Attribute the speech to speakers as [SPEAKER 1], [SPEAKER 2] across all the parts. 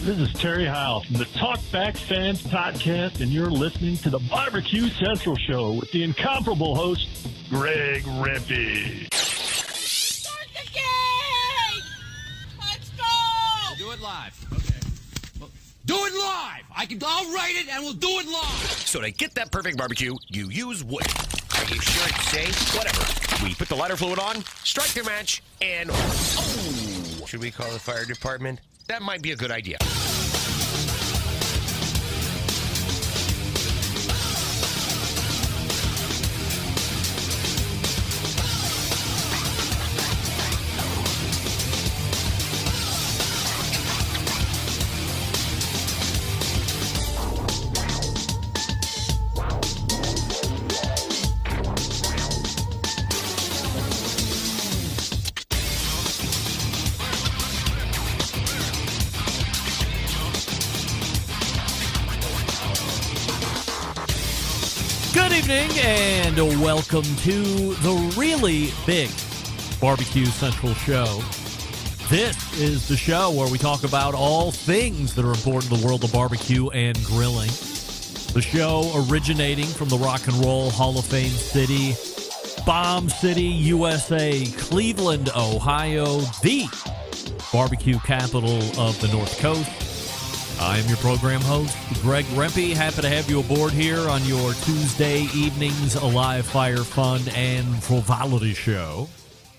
[SPEAKER 1] This is Terry Howe from the Talkback Fans Podcast, and you're listening to the BBQ Central Show with the incomparable host, Greg Rempe.
[SPEAKER 2] Start the game! Let's go!
[SPEAKER 3] We'll do it live. Okay. Well, do it live! I'll write it and we'll do it live!
[SPEAKER 4] So to get that perfect barbecue, you use wood. Are you sure it's safe? Whatever. We put the lighter fluid on, strike the match, and... Oh! Should we call the fire department? That might be a good idea.
[SPEAKER 5] Good evening and welcome to the really big BBQ Central Show. This is the show where we talk about all things that are important in the world of barbecue and grilling. The show originating from the Rock and Roll Hall of Fame city, Bomb City, USA, Cleveland, Ohio, the barbecue capital of the North Coast. I am your program host, Greg Rempe. Happy to have you aboard here on your Tuesday evening's Live Fire Fun and Frivolity show.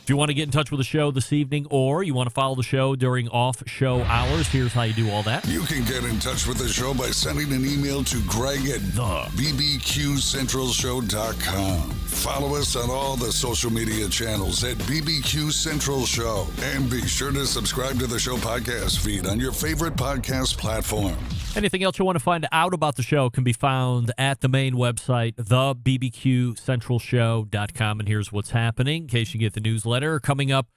[SPEAKER 5] If you want to get in touch with the show this evening or you want to follow the show during off-show hours, here's how you do all that.
[SPEAKER 6] You can get in touch with the show by sending an email to Greg at bbqcentralshow.com. Follow us on all the social media channels at BBQ Central Show. And be sure to subscribe to the show podcast feed on your favorite podcast platform.
[SPEAKER 5] Anything else you want to find out about the show can be found at the main website, thebbqcentralshow.com. And here's what's happening, in case you get the newsletter. Coming up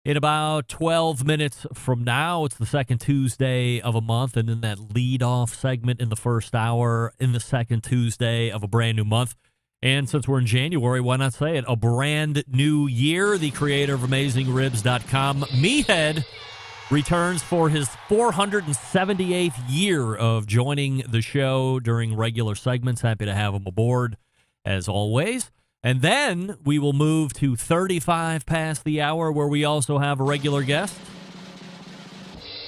[SPEAKER 5] in about 12 minutes from now, it's the second Tuesday of a month, and then that lead-off segment in the first hour in the second Tuesday of a brand new month. And since we're in January, why not say it? A brand new year. The creator of AmazingRibs.com, Meathead, returns for his 478th year of joining the show during regular segments. Happy to have him aboard, as always. And then we will move to 35 past the hour, where we also have a regular guest.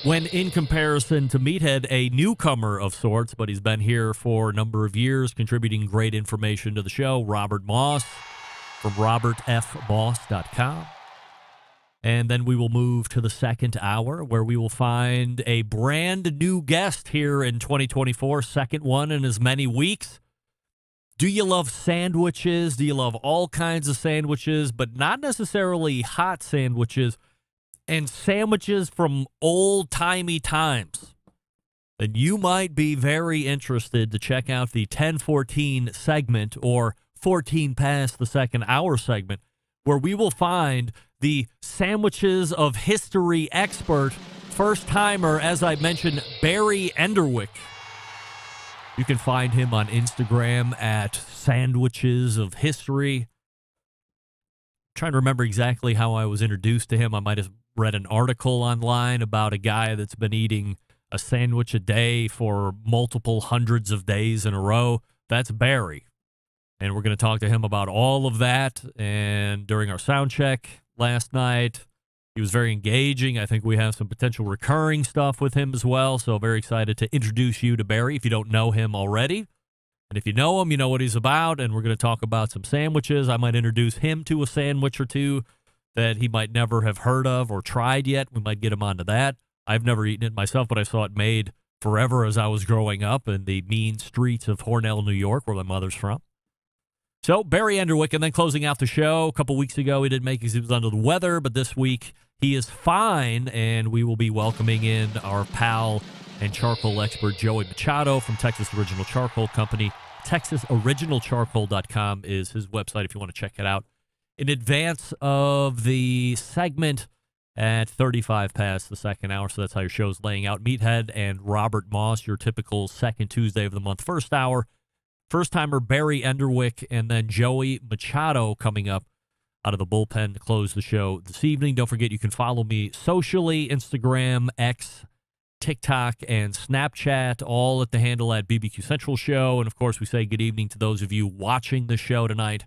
[SPEAKER 5] When in comparison to Meathead, a newcomer of sorts, but he's been here for a number of years, contributing great information to the show, Robert Moss from robertfmoss.com. And then we will move to the second hour, where we will find a brand new guest here in 2024, second one in as many weeks. Do you love sandwiches? Do you love all kinds of sandwiches, but not necessarily hot sandwiches, and sandwiches from old-timey times? Then you might be very interested to check out the 1014 segment, or 14 past the second hour segment, where we will find the sandwiches of history expert, first-timer, as I mentioned, Barry Enderwick. You can find him on Instagram at Sandwiches of History. I'm trying to remember exactly how I was introduced to him. I might have read an article online about a guy that's been eating a sandwich a day for multiple hundreds of days in a row. That's Barry. And we're going to talk to him about all of that. And during our sound check last night, he was very engaging. I think we have some potential recurring stuff with him as well. So very excited to introduce you to Barry if you don't know him already. And if you know him, you know what he's about. And we're going to talk about some sandwiches. I might introduce him to a sandwich or two that he might never have heard of or tried yet. We might get him onto that. I've never eaten it myself, but I saw it made forever as I was growing up in the mean streets of Hornell, New York, where my mother's from. So Barry Enderwick, and then closing out the show, a couple weeks ago he didn't make it because he was under the weather, but this week he is fine, and we will be welcoming in our pal and charcoal expert Joey Machado from Texas Original Charcoal Company. TexasOriginalCharcoal.com is his website if you want to check it out. In advance of the segment at 35 past the second hour, so that's how your show's laying out. Meathead and Robert Moss, your typical second Tuesday of the month, first hour. First-timer Barry Enderwick, and then Joey Machado coming up out of the bullpen to close the show this evening. Don't forget, you can follow me socially, Instagram, X, TikTok, and Snapchat, all at the handle at BBQ Central Show. And, of course, we say good evening to those of you watching the show tonight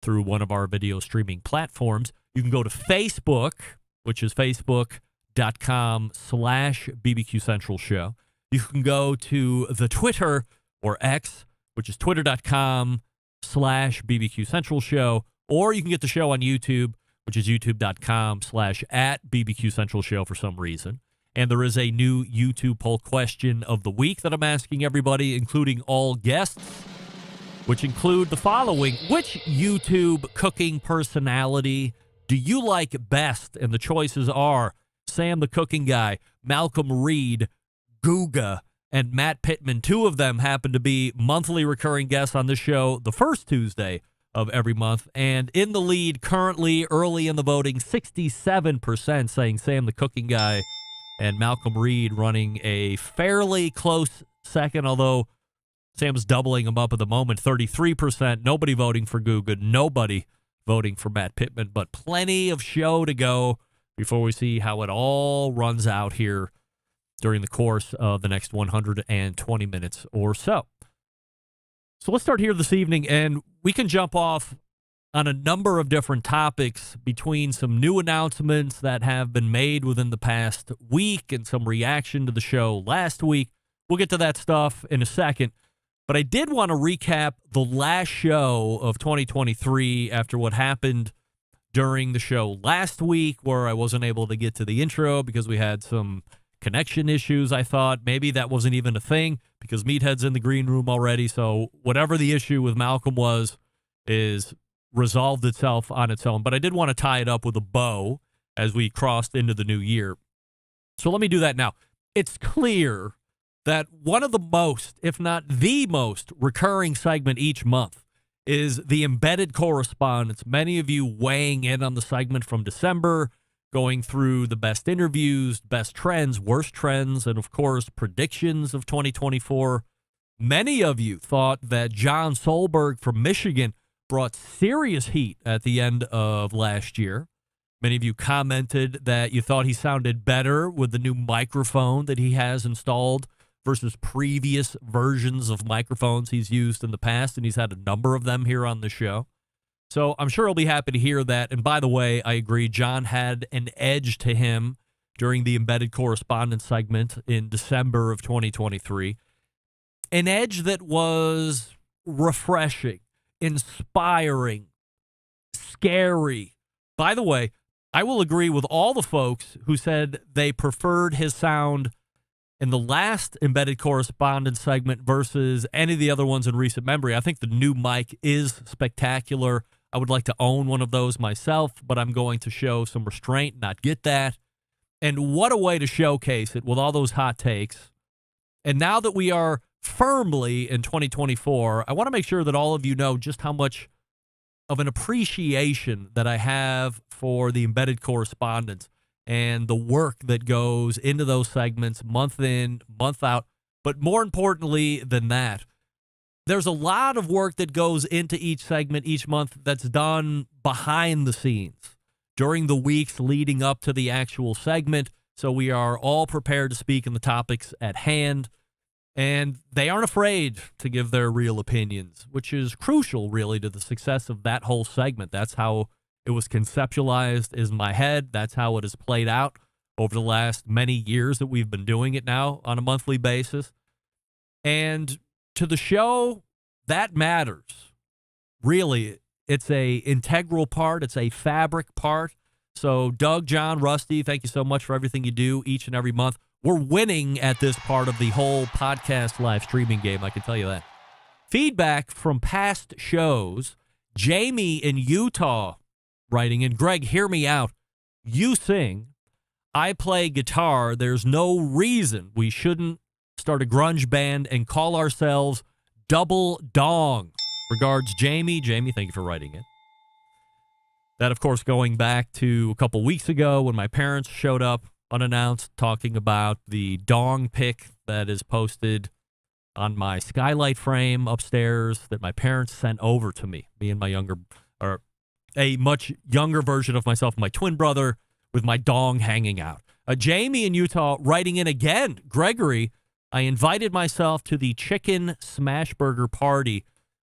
[SPEAKER 5] through one of our video streaming platforms. You can go to Facebook, which is facebook.com/BBQ Central Show. You can go to the Twitter or X, which is twitter.com/BBQ Central Show, or you can get the show on YouTube, which is youtube.com/@BBQ Central Show for some reason. And there is a new YouTube poll question of the week that I'm asking everybody, including all guests, which include the following. Which YouTube cooking personality do you like best? And the choices are Sam the Cooking Guy, Malcolm Reed, Guga, and Matt Pittman. Two of them happen to be monthly recurring guests on this show the first Tuesday of every month. And in the lead currently, early in the voting, 67% saying Sam the Cooking Guy, and Malcolm Reed running a fairly close second, although Sam's doubling them up at the moment, 33%. Nobody voting for Guga, nobody voting for Matt Pittman, but plenty of show to go before we see how it all runs out here during the course of the next 120 minutes or so. So let's start here this evening, and we can jump off on a number of different topics between some new announcements that have been made within the past week and some reaction to the show last week. We'll get to that stuff in a second. But I did want to recap the last show of 2023 after what happened during the show last week, where I wasn't able to get to the intro because we had some connection issues. I thought maybe that wasn't even a thing because Meathead's in the green room already. So whatever the issue with Malcolm was is resolved itself on its own. But I did want to tie it up with a bow as we crossed into the new year. So let me do that now. It's clear that one of the most, if not the most, recurring segment each month is the embedded correspondence. Many of you weighing in on the segment from December, going through the best interviews, best trends, worst trends, and of course, predictions of 2024. Many of you thought that John Solberg from Michigan brought serious heat at the end of last year. Many of you commented that you thought he sounded better with the new microphone that he has installed versus previous versions of microphones he's used in the past, and he's had a number of them here on the show. So I'm sure he'll be happy to hear that. And by the way, I agree, John had an edge to him during the embedded correspondence segment in December of 2023. An edge that was refreshing, inspiring, scary. By the way, I will agree with all the folks who said they preferred his sound in the last embedded correspondence segment versus any of the other ones in recent memory. I think the new mic is spectacular. I would like to own one of those myself, but I'm going to show some restraint, not get that. And what a way to showcase it with all those hot takes. And now that we are firmly in 2024, I want to make sure that all of you know just how much of an appreciation that I have for the embedded correspondence and the work that goes into those segments month in, month out. But more importantly than that, there's a lot of work that goes into each segment each month that's done behind the scenes during the weeks leading up to the actual segment. So we are all prepared to speak on the topics at hand. And they aren't afraid to give their real opinions, which is crucial, really, to the success of that whole segment. That's how it was conceptualized in my head. That's how it has played out over the last many years that we've been doing it now on a monthly basis. And to the show, that matters. Really, it's a integral part. It's a fabric part. So Doug, John, Rusty, thank you so much for everything you do each and every month. We're winning at this part of the whole podcast live streaming game, I can tell you that. Feedback from past shows, Jamie in Utah writing, and Greg, hear me out. You sing, I play guitar. There's no reason we shouldn't start a grunge band and call ourselves Double Dong. Regards, Jamie. Jamie, thank you for writing it. That, of course, going back to a couple weeks ago when my parents showed up unannounced, talking about the dong pic that is posted on my skylight frame upstairs that my parents sent over to me and my younger, or a much younger version of myself, my twin brother, with my dong hanging out. Jamie in Utah writing in again. Gregory, I invited myself to the chicken smash burger party.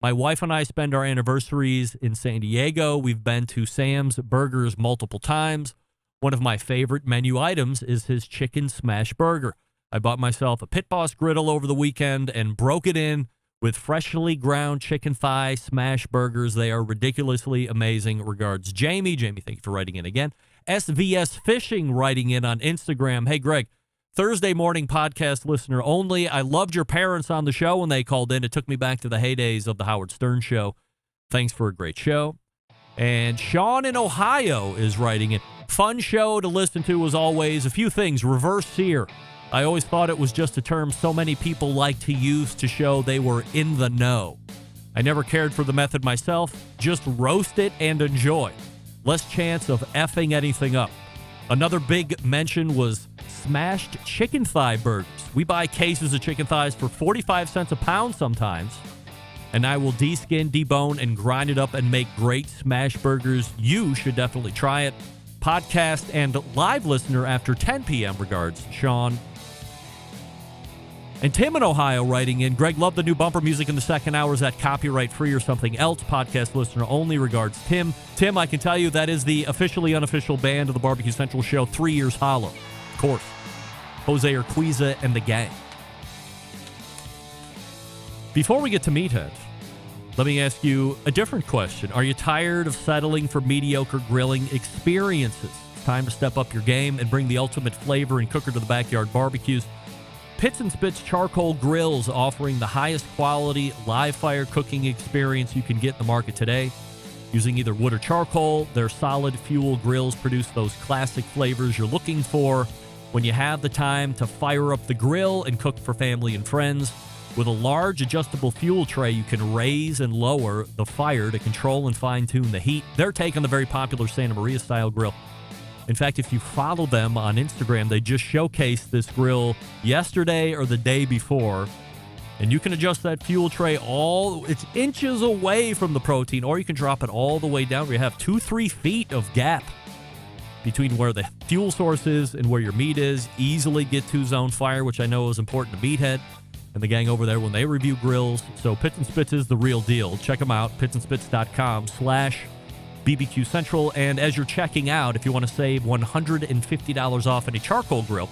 [SPEAKER 5] My wife and I spend our anniversaries in San Diego. We've been to Sam's Burgers multiple times. One of my favorite menu items is his chicken smash burger. I bought myself a Pit Boss griddle over the weekend and broke it in with freshly ground chicken thigh smash burgers. They are ridiculously amazing. Regards, Jamie. Jamie, thank you for writing in again. SVS Fishing writing in on Instagram. Hey, Greg. Thursday morning podcast listener only. I loved your parents on the show when they called in. It took me back to the heydays of the Howard Stern show. Thanks for a great show. And Sean in Ohio is writing in. Fun show to listen to as always. A few things. Reverse sear. I always thought it was just a term so many people like to use to show they were in the know. I never cared for the method myself. Just roast it and enjoy. Less chance of effing anything up. Another big mention was smashed chicken thigh burgers. We buy cases of chicken thighs for 45 cents a pound sometimes, and I will de-skin, debone, and grind it up and make great smash burgers. You should definitely try it. Podcast and live listener after 10 p.m. Regards, Sean. And Tim in Ohio writing in, Greg, love the new bumper music in the second hour. Is that copyright free or something else? Podcast listener only. Regards, Tim. Tim, I can tell you that is the officially unofficial band of the Barbecue Central show, 3 Years Hollow. Of course. Jose Urquiza and the gang. Before we get to Meathead, let me ask you a different question. Are you tired of settling for mediocre grilling experiences? It's time to step up your game and bring the ultimate flavor and cooker to the backyard barbecues. Pits and Spits Charcoal Grills, offering the highest quality live fire cooking experience you can get in the market today. Using either wood or charcoal, their solid fuel grills produce those classic flavors you're looking for when you have the time to fire up the grill and cook for family and friends. With a large adjustable fuel tray, you can raise and lower the fire to control and fine-tune the heat. They're taking the very popular Santa Maria style grill. In fact, if you follow them on Instagram, they just showcased this grill yesterday or the day before. And you can adjust that fuel tray it's inches away from the protein, or you can drop it all the way down where you have 2-3 feet of gap between where the fuel source is and where your meat is. Easily get 2-zone fire, which I know is important to Meathead and the gang over there when they review grills. So Pits and Spits is the real deal. Check them out, pitsandspits.com/BBQ Central. And as you're checking out, if you want to save $150 off any charcoal grill,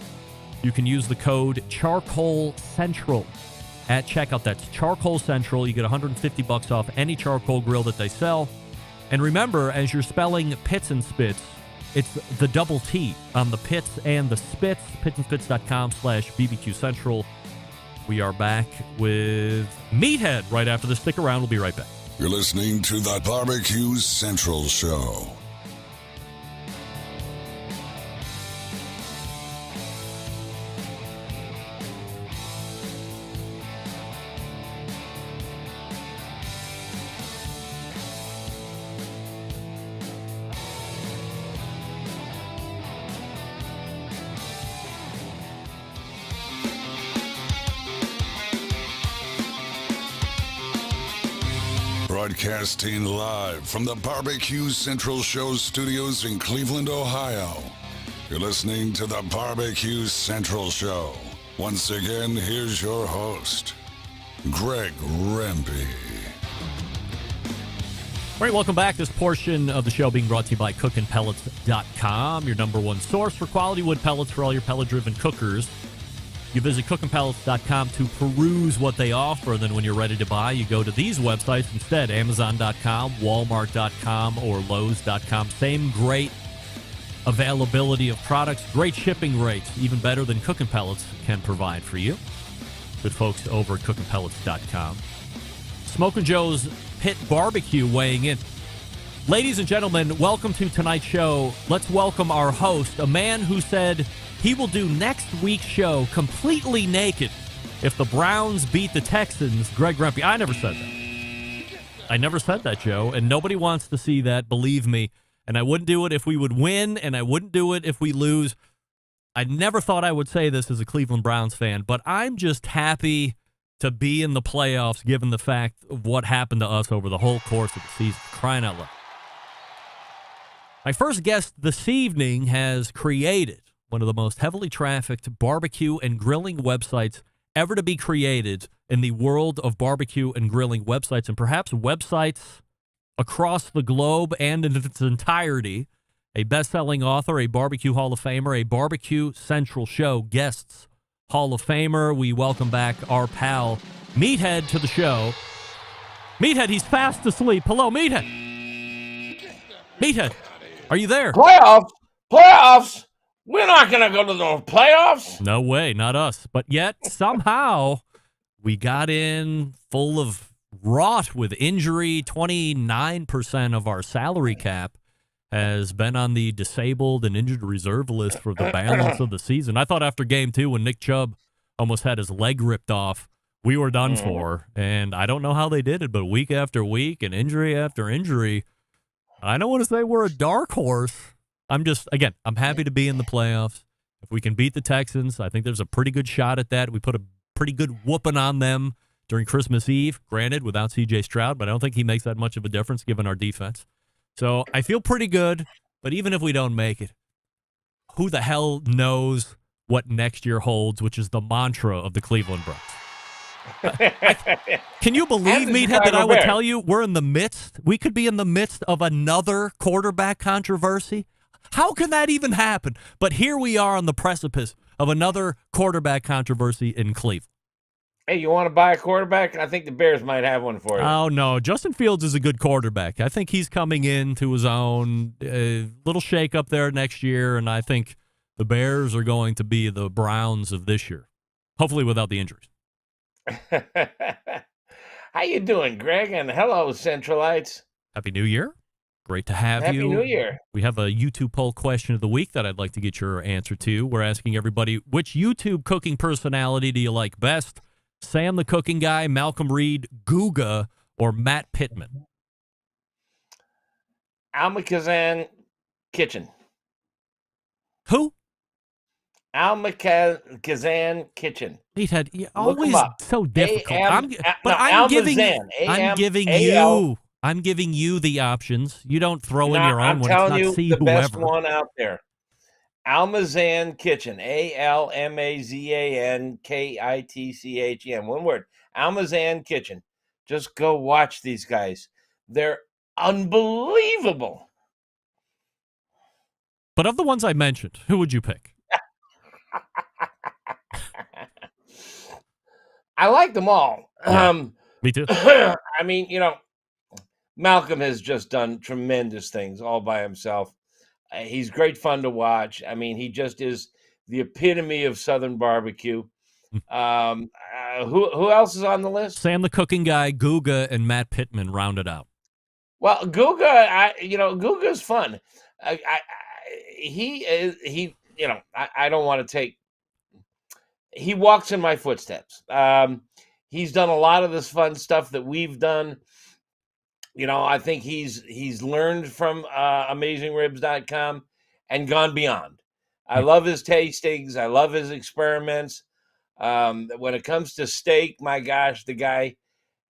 [SPEAKER 5] you can use the code Charcoal Central at checkout. That's Charcoal Central. You get $150 off any charcoal grill that they sell. And remember, as you're spelling Pits and Spits, it's the double T on the pits and the spits. Pitsandspits.com/BBQ Central. We are back with Meathead right after this. Stick around. We'll be right back.
[SPEAKER 6] You're listening to the Barbecue Central Show. Broadcasting live from the Barbecue Central Show studios in Cleveland, Ohio. You're listening to the Barbecue Central Show. Once again, here's your host, Greg Rempe.
[SPEAKER 5] All right, welcome back. This portion of the show being brought to you by cookinpellets.com, your number one source for quality wood pellets for all your pellet-driven cookers. You visit cookinpellets.com to peruse what they offer, and then when you're ready to buy, you go to these websites instead, Amazon.com, Walmart.com, or Lowe's.com. Same great availability of products, great shipping rates, even better than Cookin' Pellets can provide for you. Good folks over at cookinpellets.com. Smokin' Joe's Pit Barbecue weighing in. Ladies and gentlemen, welcome to tonight's show. Let's welcome our host, a man who said he will do next week's show completely naked if the Browns beat the Texans. Greg Rempe. I never said that. I never said that, Joe, and nobody wants to see that, believe me. And I wouldn't do it if we would win, and I wouldn't do it if we lose. I never thought I would say this as a Cleveland Browns fan, but I'm just happy to be in the playoffs given the fact of what happened to us over the whole course of the season. Crying out loud. My first guest this evening has created one of the most heavily trafficked barbecue and grilling websites ever to be created in the world of barbecue and grilling websites, and perhaps websites across the globe and in its entirety. A best-selling author, a Barbecue Hall of Famer, a Barbecue Central Show guests Hall of Famer. We welcome back our pal Meathead to the show. Meathead, he's fast asleep. Hello, Meathead. Meathead, are you there?
[SPEAKER 7] Playoffs? We're not going to go to the playoffs.
[SPEAKER 5] No way, not us. But yet, somehow, we got in full of wrought with injury. 29% of our salary cap has been on the disabled and injured reserve list for the balance of the season. I thought after game 2, when Nick Chubb almost had his leg ripped off, we were done for. And I don't know how they did it, but week after week and injury after injury, I don't want to say we're a dark horse. I'm happy to be in the playoffs. If we can beat the Texans, I think there's a pretty good shot at that. We put a pretty good whooping on them during Christmas Eve, granted, without C.J. Stroud, but I don't think he makes that much of a difference given our defense. So I feel pretty good, but even if we don't make it, who the hell knows what next year holds, which is the mantra of the Cleveland Browns. Can you believe, Meathead, that I would tell you we could be in the midst of another quarterback controversy? How can that even happen? But here we are on the precipice of another quarterback controversy in Cleveland.
[SPEAKER 7] Hey, you want to buy a quarterback? I think the Bears might have one for you.
[SPEAKER 5] Oh, no. Justin Fields is a good quarterback. I think he's coming into his own. Little shake up there next year, and I think the Bears are going to be the Browns of this year, hopefully without the injuries.
[SPEAKER 7] How you doing, Greg? And hello, Centralites.
[SPEAKER 5] Happy New Year. Great to have you.
[SPEAKER 7] Happy New Year.
[SPEAKER 5] We have a YouTube poll question of the week that I'd like to get your answer to. We're asking everybody, which YouTube cooking personality do you like best? Sam the Cooking Guy, Malcolm Reed, Guga, or Matt Pittman?
[SPEAKER 7] Almakazan Kitchen.
[SPEAKER 5] Who?
[SPEAKER 7] Almakazan Kitchen.
[SPEAKER 5] Meathead, you're always so difficult. I'm giving you the options. You don't throw in your own one.
[SPEAKER 7] I'm telling you, the best one out there. Almazan Kitchen, Almazan Kitchen. One word, Almazan Kitchen. Just go watch these guys. They're unbelievable.
[SPEAKER 5] But of the ones I mentioned, who would you pick?
[SPEAKER 7] I like them all.
[SPEAKER 5] Yeah, me too.
[SPEAKER 7] I mean, Malcolm has just done tremendous things all by himself. He's great fun to watch. I mean, he just is the epitome of Southern barbecue. Who else is on the list?
[SPEAKER 5] Sam the Cooking Guy, Guga, and Matt Pittman rounded out.
[SPEAKER 7] Well, Guga's fun. I don't want to take. He walks in my footsteps. He's done a lot of this fun stuff that we've done. I think he's learned from AmazingRibs.com and gone beyond. I love his tastings. I love his experiments. When it comes to steak, my gosh, the guy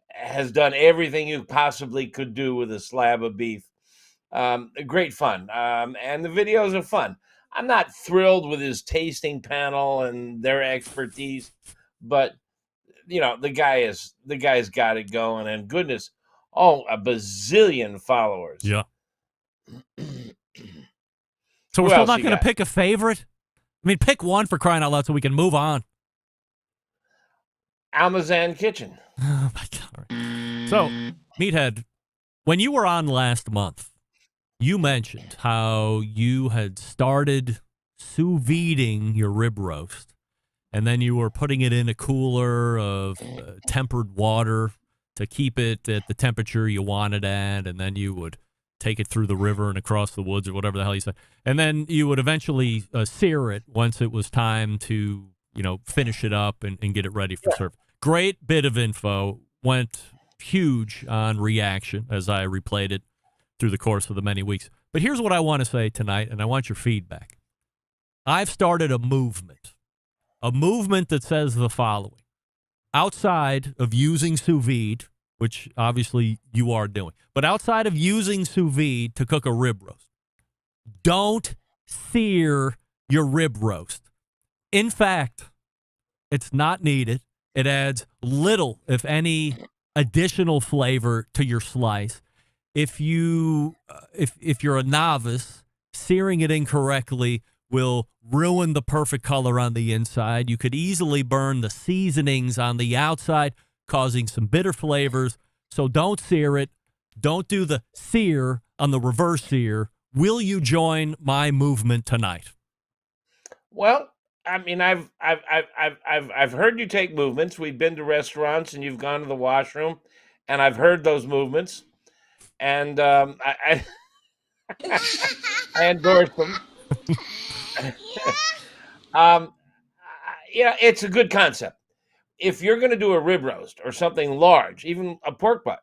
[SPEAKER 7] has done everything you possibly could do with a slab of beef. Great fun. And the videos are fun. I'm not thrilled with his tasting panel and their expertise, but the guy's got it going, and goodness, a bazillion followers.
[SPEAKER 5] Yeah. So we're still not going to pick a favorite? I mean, pick one for crying out loud so we can move on.
[SPEAKER 7] Almazan Kitchen.
[SPEAKER 5] Oh, my God. So, Meathead, when you were on last month, you mentioned how you had started sous videing your rib roast, and then you were putting it in a cooler of tempered water to keep it at the temperature you wanted at, and then you would take it through the river and across the woods or whatever the hell you said. And then you would eventually sear it once it was time to, finish it up and get it ready for service. Great bit of info. Went huge on reaction as I replayed it through the course of the many weeks. But here's what I want to say tonight, and I want your feedback. I've started a movement that says the following. Outside of using sous vide, which obviously you are doing, but outside of using sous vide to cook a rib roast, don't sear your rib roast. In fact, it's not needed. It adds little, if any, additional flavor to your slice. If you if you're a novice, searing it incorrectly will ruin the perfect color on the inside. You could easily burn the seasonings on the outside, causing some bitter flavors. So don't sear it. Don't do the sear on the reverse sear. Will you join my movement tonight?
[SPEAKER 7] Well, I mean, I've heard you take movements. We've been to restaurants and you've gone to the washroom, and I've heard those movements, and I endorse them. Yeah, it's a good concept. If you're going to do a rib roast or something large, even a pork butt,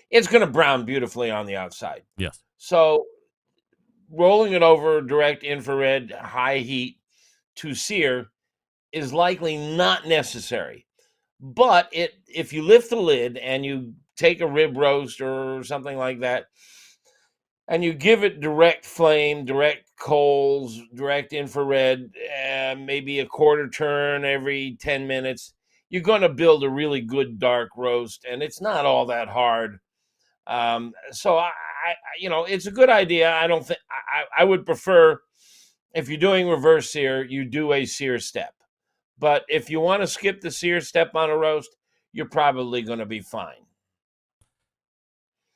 [SPEAKER 7] it's going to brown beautifully on the outside.
[SPEAKER 5] Yes.
[SPEAKER 7] So rolling it over direct infrared, high heat to sear is likely not necessary. But if you lift the lid and you take a rib roast or something like that, and you give it direct flame, direct coals, direct infrared, maybe a quarter turn every 10 minutes, you're going to build a really good dark roast, and it's not all that hard. So it's a good idea. I don't think I would prefer, if you're doing reverse sear, you do a sear step. But if you want to skip the sear step on a roast, you're probably going to be fine.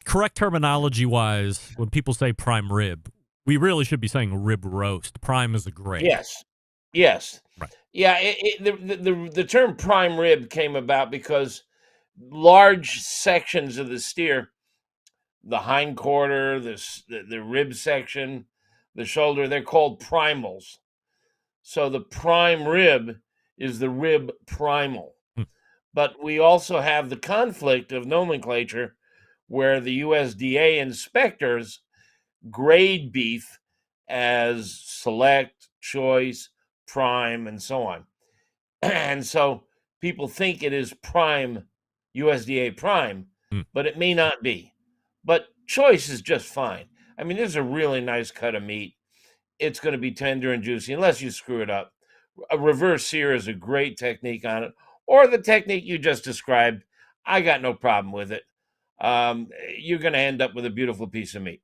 [SPEAKER 5] Correct terminology-wise, when people say prime rib, we really should be saying rib roast. Prime is a grade.
[SPEAKER 7] Yes.
[SPEAKER 5] Right.
[SPEAKER 7] Yeah, the term prime rib came about because large sections of the steer, the hind quarter, the rib section, the shoulder, they're called primals. So the prime rib is the rib primal. But we also have the conflict of nomenclature where the USDA inspectors grade beef as select, choice, prime, and so on. And so people think it is prime, USDA prime, but it may not be. But choice is just fine. I mean, this is a really nice cut of meat. It's going to be tender and juicy unless you screw it up. A reverse sear is a great technique on it, or the technique you just described. I got no problem with it. You're going to end up with a beautiful piece of meat.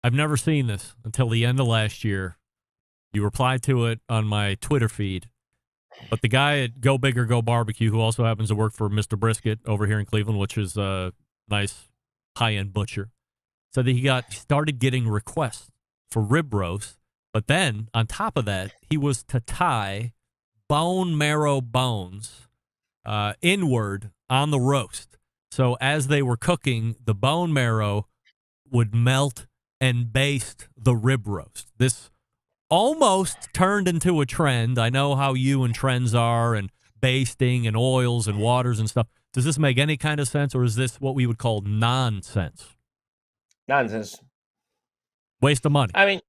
[SPEAKER 5] I've never seen this until the end of last year. You replied to it on my Twitter feed. But the guy at Go Big or Go Barbecue, who also happens to work for Mr. Brisket over here in Cleveland, which is a nice high-end butcher, said that he started getting requests for rib roast. But then, on top of that, he was to tie bone marrow bones inward on the roast. So as they were cooking, the bone marrow would melt and baste the rib roast. This almost turned into a trend. I know how you and trends are, and basting and oils and waters and stuff. Does this make any kind of sense, or is this what we would call nonsense?
[SPEAKER 7] Nonsense.
[SPEAKER 5] Waste of money.
[SPEAKER 7] I mean,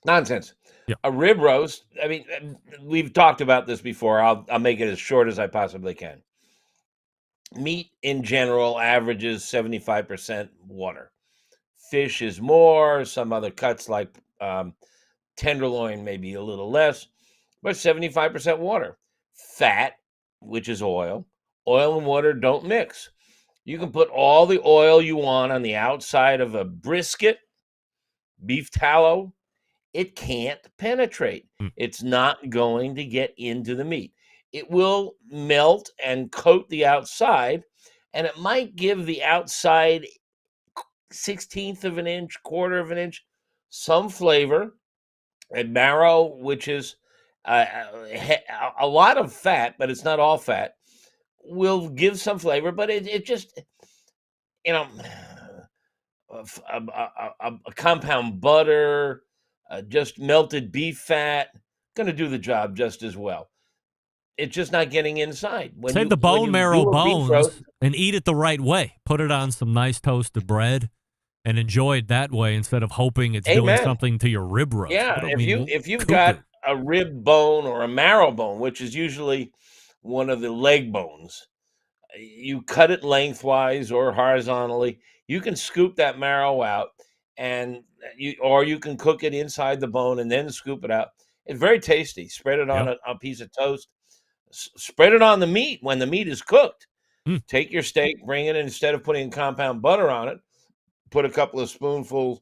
[SPEAKER 7] nonsense.
[SPEAKER 5] Yeah.
[SPEAKER 7] A rib roast, I mean, we've talked about this before. I'll make it as short as I possibly can. Meat in general averages 75% water. Fish is more. Some other cuts like tenderloin maybe a little less, but 75% water. Fat, which is oil and water don't mix. You can put all the oil you want on the outside of a brisket, beef tallow. It can't penetrate. It's not going to get into the meat. It will melt and coat the outside, and it might give the outside 1/16 of an inch, quarter of an inch, some flavor. And marrow, which is a lot of fat, but it's not all fat, will give some flavor, but it just, a compound butter, just melted beef fat, going to do the job just as well. It's just not getting inside.
[SPEAKER 5] Save the bone marrow bones and eat it the right way. Put it on some nice toasted bread and enjoy it that way instead of hoping it's doing something to your rib roast.
[SPEAKER 7] Yeah, if you've got a rib bone or a marrow bone, which is usually one of the leg bones, you cut it lengthwise or horizontally. You can scoop that marrow out and you can cook it inside the bone and then scoop it out. It's very tasty. Spread it on
[SPEAKER 5] Yep.
[SPEAKER 7] a piece of toast. Spread it on the meat when the meat is cooked.
[SPEAKER 5] Mm.
[SPEAKER 7] Take your steak, bring it in. Instead of putting compound butter on it, put a couple of spoonsful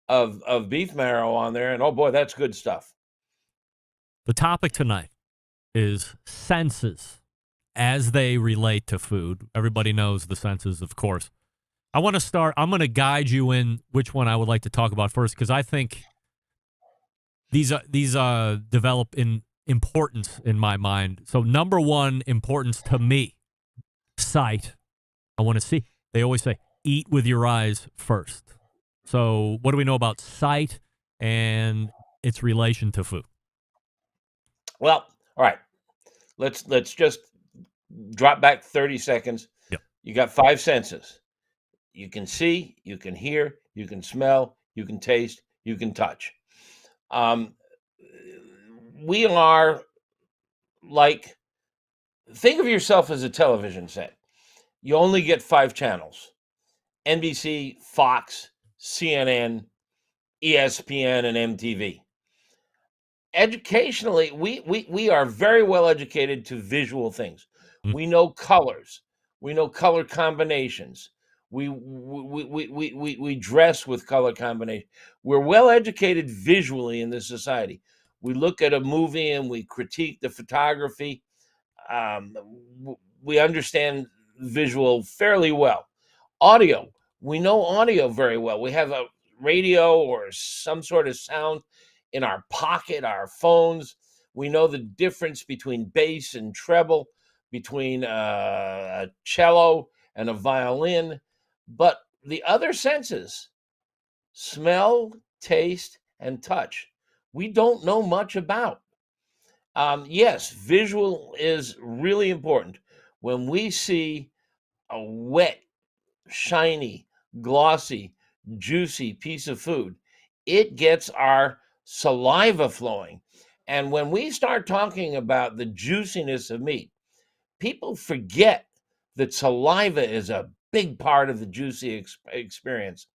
[SPEAKER 7] of beef marrow on there, and oh boy, that's good stuff.
[SPEAKER 5] The topic tonight is senses as they relate to food. Everybody knows the senses, of course. I want to start. I'm going to guide you in which one I would like to talk about first, because I think these develop in importance in my mind. So number one importance to me, sight. I want to see. They always say, eat with your eyes first. So what do we know about sight and its relation to food?
[SPEAKER 7] Well, all right. Let's just drop back 30 seconds.
[SPEAKER 5] Yep.
[SPEAKER 7] You got 5 senses. You can see, you can hear, you can smell, you can taste, you can touch. We are like, think of yourself as a television set. You only get 5 channels: NBC, Fox, CNN, ESPN, and MTV. Educationally, we are very well educated to visual things.
[SPEAKER 5] Mm.
[SPEAKER 7] We know colors. We know color combinations. We dress with color combination. We're well educated visually in this society. We look at a movie and we critique the photography. We understand visual fairly well. Audio, we know audio very well. We have a radio or some sort of sound in our pocket, our phones. We know the difference between bass and treble, between a cello and a violin. But the other senses, smell, taste, and touch, we don't know much about. Yes, visual is really important. When we see a wet, shiny, glossy, juicy piece of food, it gets our saliva flowing. And when we start talking about the juiciness of meat, people forget that saliva is a big part of the juicy experience.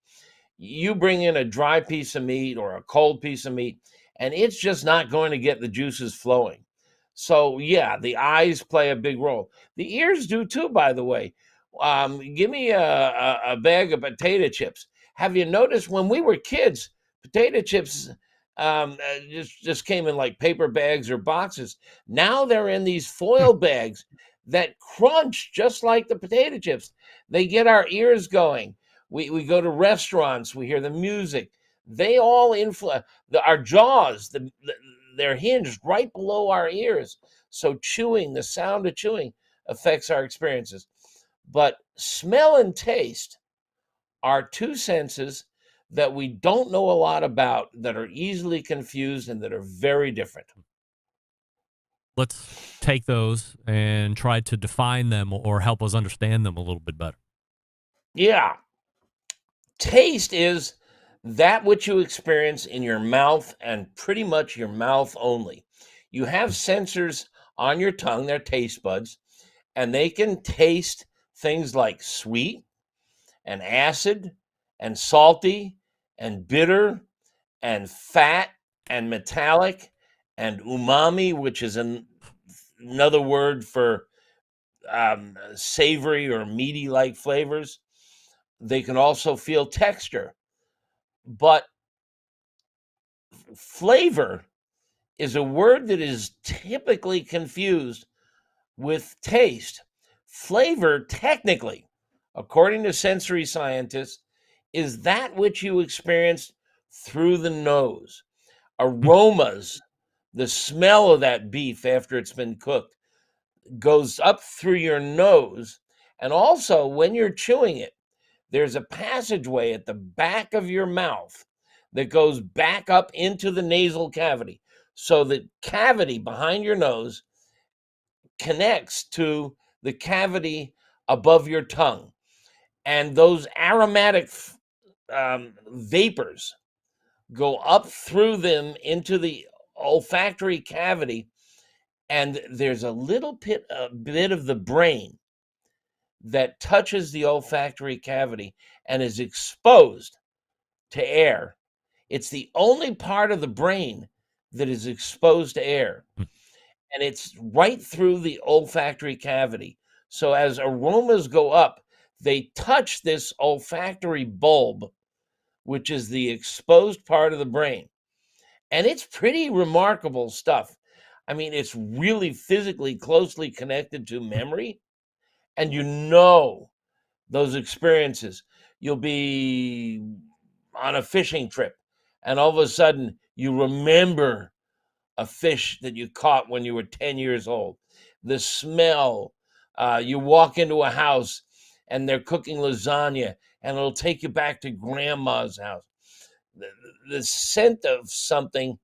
[SPEAKER 7] You bring in a dry piece of meat or a cold piece of meat, and it's just not going to get the juices flowing. So, yeah, the eyes play a big role. The ears do too, by the way. Give me a bag of potato chips. Have you noticed when we were kids, potato chips just came in like paper bags or boxes. Now they're in these foil bags that crunch just like the potato chips. They get our ears going. We go to restaurants, we hear the music. They all influence our jaws. They're hinged right below our ears. So chewing, the sound of chewing affects our experiences. But smell and taste are 2 senses that we don't know a lot about, that are easily confused and that are very different.
[SPEAKER 5] Let's take those and try to define them or help us understand them a little bit better.
[SPEAKER 7] Yeah. Taste is that which you experience in your mouth and pretty much your mouth only. You have sensors on your tongue, they're taste buds, and they can taste things like sweet and acid and salty and bitter and fat and metallic and umami, which is another word for savory or meaty like flavors. They can also feel texture. But flavor is a word that is typically confused with taste. Flavor, technically, according to sensory scientists, is that which you experience through the nose. Aromas, the smell of that beef after it's been cooked, goes up through your nose. And also, when you're chewing it, there's a passageway at the back of your mouth that goes back up into the nasal cavity. So the cavity behind your nose connects to the cavity above your tongue. And those aromatic vapors go up through them into the olfactory cavity. And there's a little bit of the brain that touches the olfactory cavity and is exposed to air. It's the only part of the brain that is exposed to air, and it's right through the olfactory cavity. So as aromas go up, they touch this olfactory bulb, which is the exposed part of the brain. And it's pretty remarkable stuff. I mean, it's really physically closely connected to memory. And those experiences. You'll be on a fishing trip, and all of a sudden you remember a fish that you caught when you were 10 years old. The smell, you walk into a house and they're cooking lasagna, and it'll take you back to grandma's house. The scent of something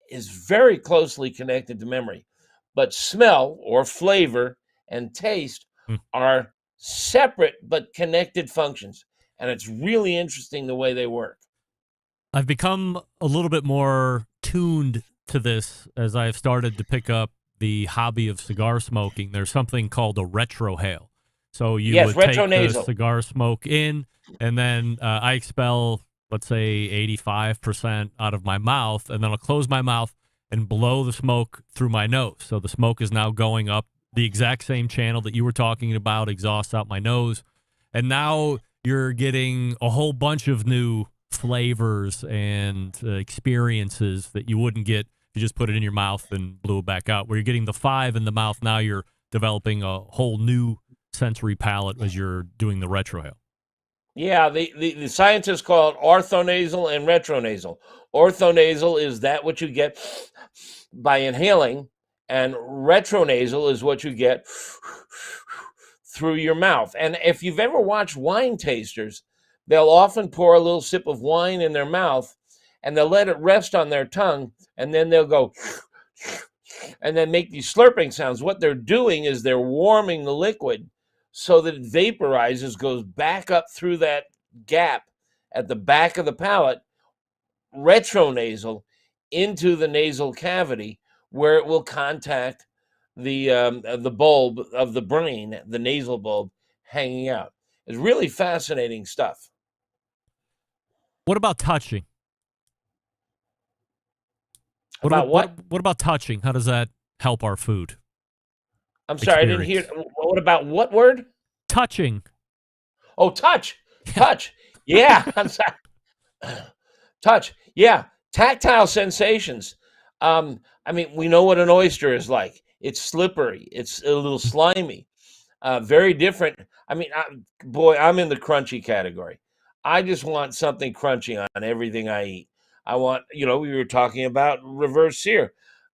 [SPEAKER 7] is very closely connected to memory, but smell or flavor and taste are separate but connected functions. And it's really interesting the way they work.
[SPEAKER 5] I've become a little bit more tuned to this as I've started to pick up the hobby of cigar smoking. There's something called a retrohale. So you would take the cigar smoke in, and then I expel, let's say, 85% out of my mouth, and then I'll close my mouth and blow the smoke through my nose. So the smoke is now going up the exact same channel that you were talking about, exhaust out my nose. And now you're getting a whole bunch of new flavors and experiences that you wouldn't get if you just put it in your mouth and blew it back out. Where you're getting the 5 in the mouth, now you're developing a whole new sensory palate as you're doing the retrohale.
[SPEAKER 7] Yeah, the scientists call it orthonasal and retronasal. Orthonasal is that what you get by inhaling, and retronasal is what you get through your mouth. And if you've ever watched wine tasters, they'll often pour a little sip of wine in their mouth, and they'll let it rest on their tongue, and then they'll go and then make these slurping sounds. What they're doing is they're warming the liquid so that it vaporizes, goes back up through that gap at the back of the palate, retronasal, into the nasal cavity, where it will contact the bulb of the brain, the nasal bulb hanging out. It's really fascinating stuff.
[SPEAKER 5] What about touching?
[SPEAKER 7] What
[SPEAKER 5] about touching? How does that help our food?
[SPEAKER 7] I'm sorry, I didn't hear. What about what word?
[SPEAKER 5] Touching.
[SPEAKER 7] Oh, touch. Touch. Yeah, I'm sorry. Touch. Yeah, tactile sensations. I mean, we know what an oyster is like. It's slippery. It's a little slimy. Very different. I mean, I'm in the crunchy category. I just want something crunchy on everything I eat. I want, we were talking about reverse sear.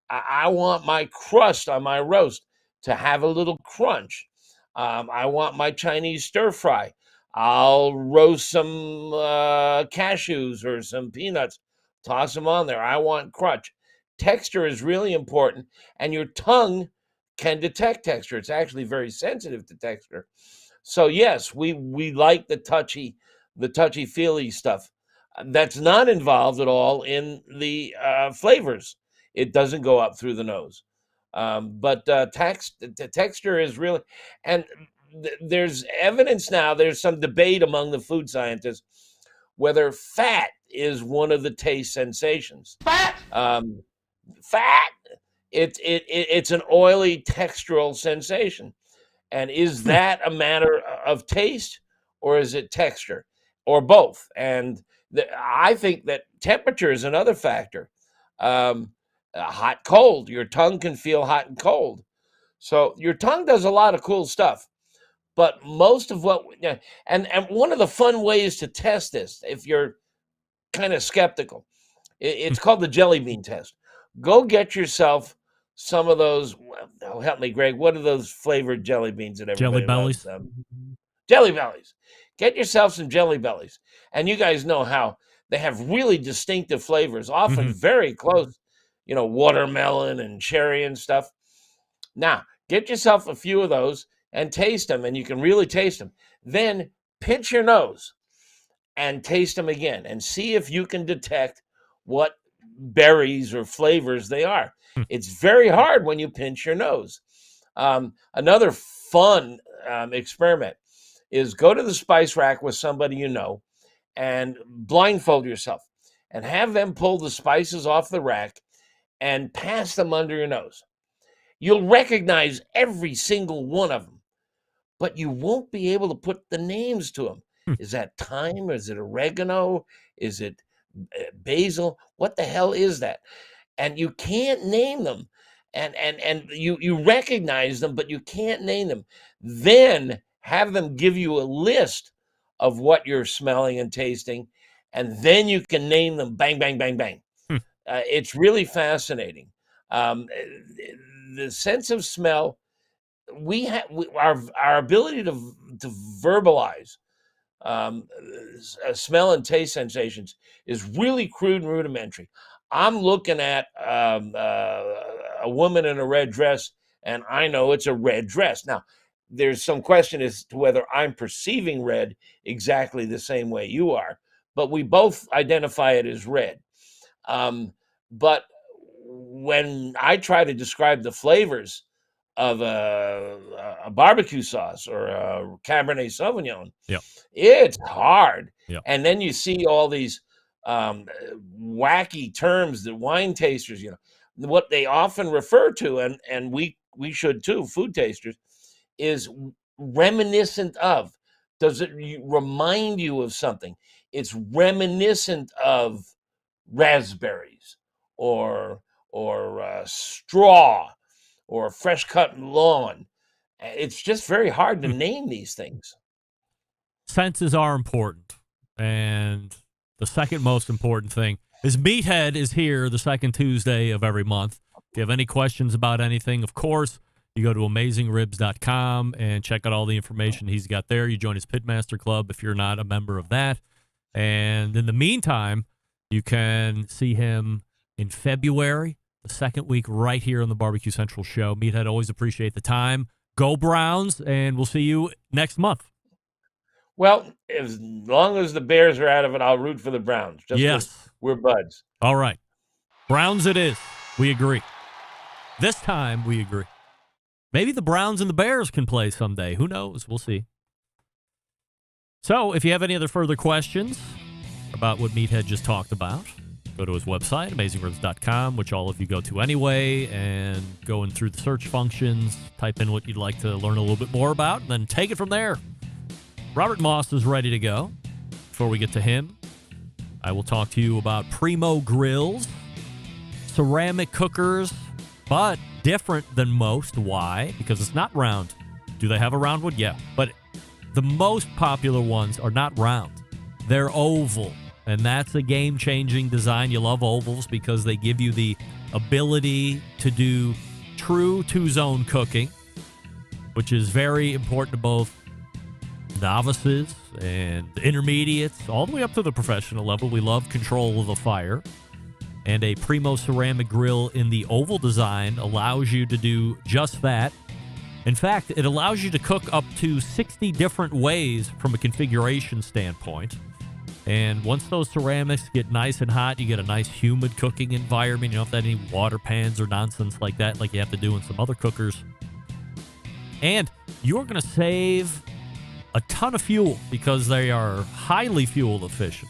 [SPEAKER 7] I want my crust on my roast to have a little crunch. I want my Chinese stir fry. I'll roast some cashews or some peanuts, toss them on there. I want crunch. Texture is really important, and your tongue can detect texture. It's actually very sensitive to texture. So yes, we like the touchy-feely stuff. That's not involved at all in the flavors. It doesn't go up through the nose. But the texture is really, and there's evidence now, there's some debate among the food scientists whether fat is one of the taste sensations. Fat? It's an oily textural sensation. And is that a matter of taste, or is it texture, or both? And I think that temperature is another factor. Hot, cold. Your tongue can feel hot and cold. So your tongue does a lot of cool stuff. But most of what, and one of the fun ways to test this, if you're kind of skeptical, it's called the jelly bean test. Go get yourself some of those. Help me, Greg. What are those flavored jelly beans that everybody
[SPEAKER 5] Jelly Bellies?
[SPEAKER 7] loves? Jelly Bellies. Get yourself some Jelly Bellies. And you guys know how they have really distinctive flavors, often very close, watermelon and cherry and stuff. Now, get yourself a few of those and taste them, and you can really taste them. Then pinch your nose and taste them again and see if you can detect what berries or flavors they are. It's very hard when you pinch your nose. Another fun experiment. is go to the spice rack with somebody you know and blindfold yourself and have them pull the spices off the rack and pass them under your nose. You'll recognize every single one of them, but you won't be able to put the names to them. Is that thyme? Is it oregano? Is it basil? What the hell is that? And you can't name them. And you recognize them, but you can't name them. Then have them give you a list of what you're smelling and tasting, and then you can name them. Bang, bang, bang, bang. It's really fascinating. The sense of smell, we have our ability to verbalize smell and taste sensations is really crude and rudimentary. I'm looking at a woman in a red dress, and I know it's a red dress. Now, there's some question as to whether I'm perceiving red exactly the same way you are, but we both identify it as red. But when I try to describe the flavors of a barbecue sauce or a Cabernet Sauvignon, it's hard. And then you see all these wacky terms that wine tasters, what they often refer to, and we should too, food tasters, is reminiscent of. Does it remind you of something? It's reminiscent of raspberries or straw or fresh cut lawn. It's just very hard to name these things.
[SPEAKER 5] Senses are important. And the second most important thing is Meathead is here the second Tuesday of every month. If you have any questions about anything, of course, you go to AmazingRibs.com and check out all the information he's got there. You join his Pitmaster Club if you're not a member of that. And in the meantime, you can see him in February, the second week right here on the Barbecue Central show. Meathead, always appreciate the time. Go Browns, and we'll see you next month.
[SPEAKER 7] Well, as long as the Bears are out of it, I'll root for the Browns.
[SPEAKER 5] Yes.
[SPEAKER 7] We're buds.
[SPEAKER 5] All right. Browns it is. We agree. This time, we agree. Maybe the Browns and the Bears can play someday. Who knows? We'll see. So, if you have any other further questions about what Meathead just talked about, go to his website, AmazingRibs.com, which all of you go to anyway, and go in through the search functions, type in what you'd like to learn a little bit more about, and then take it from there. Robert Moss is ready to go. Before we get to him, I will talk to you about Primo grills, ceramic cookers, but different than most. Why? Because it's not round. Do they have a round one? Yeah. But the most popular ones are not round. They're oval. And that's a game-changing design. You love ovals because they give you the ability to do true two-zone cooking, which is very important to both novices and intermediates, all the way up to the professional level. We love control of the fire. And a Primo ceramic grill in the oval design allows you to do just that. In fact, it allows you to cook up to 60 different ways from a configuration standpoint. And once those ceramics get nice and hot, you get a nice humid cooking environment. You don't have to have any water pans or nonsense like that like you have to do in some other cookers. And you're going to save a ton of fuel because they are highly fuel efficient.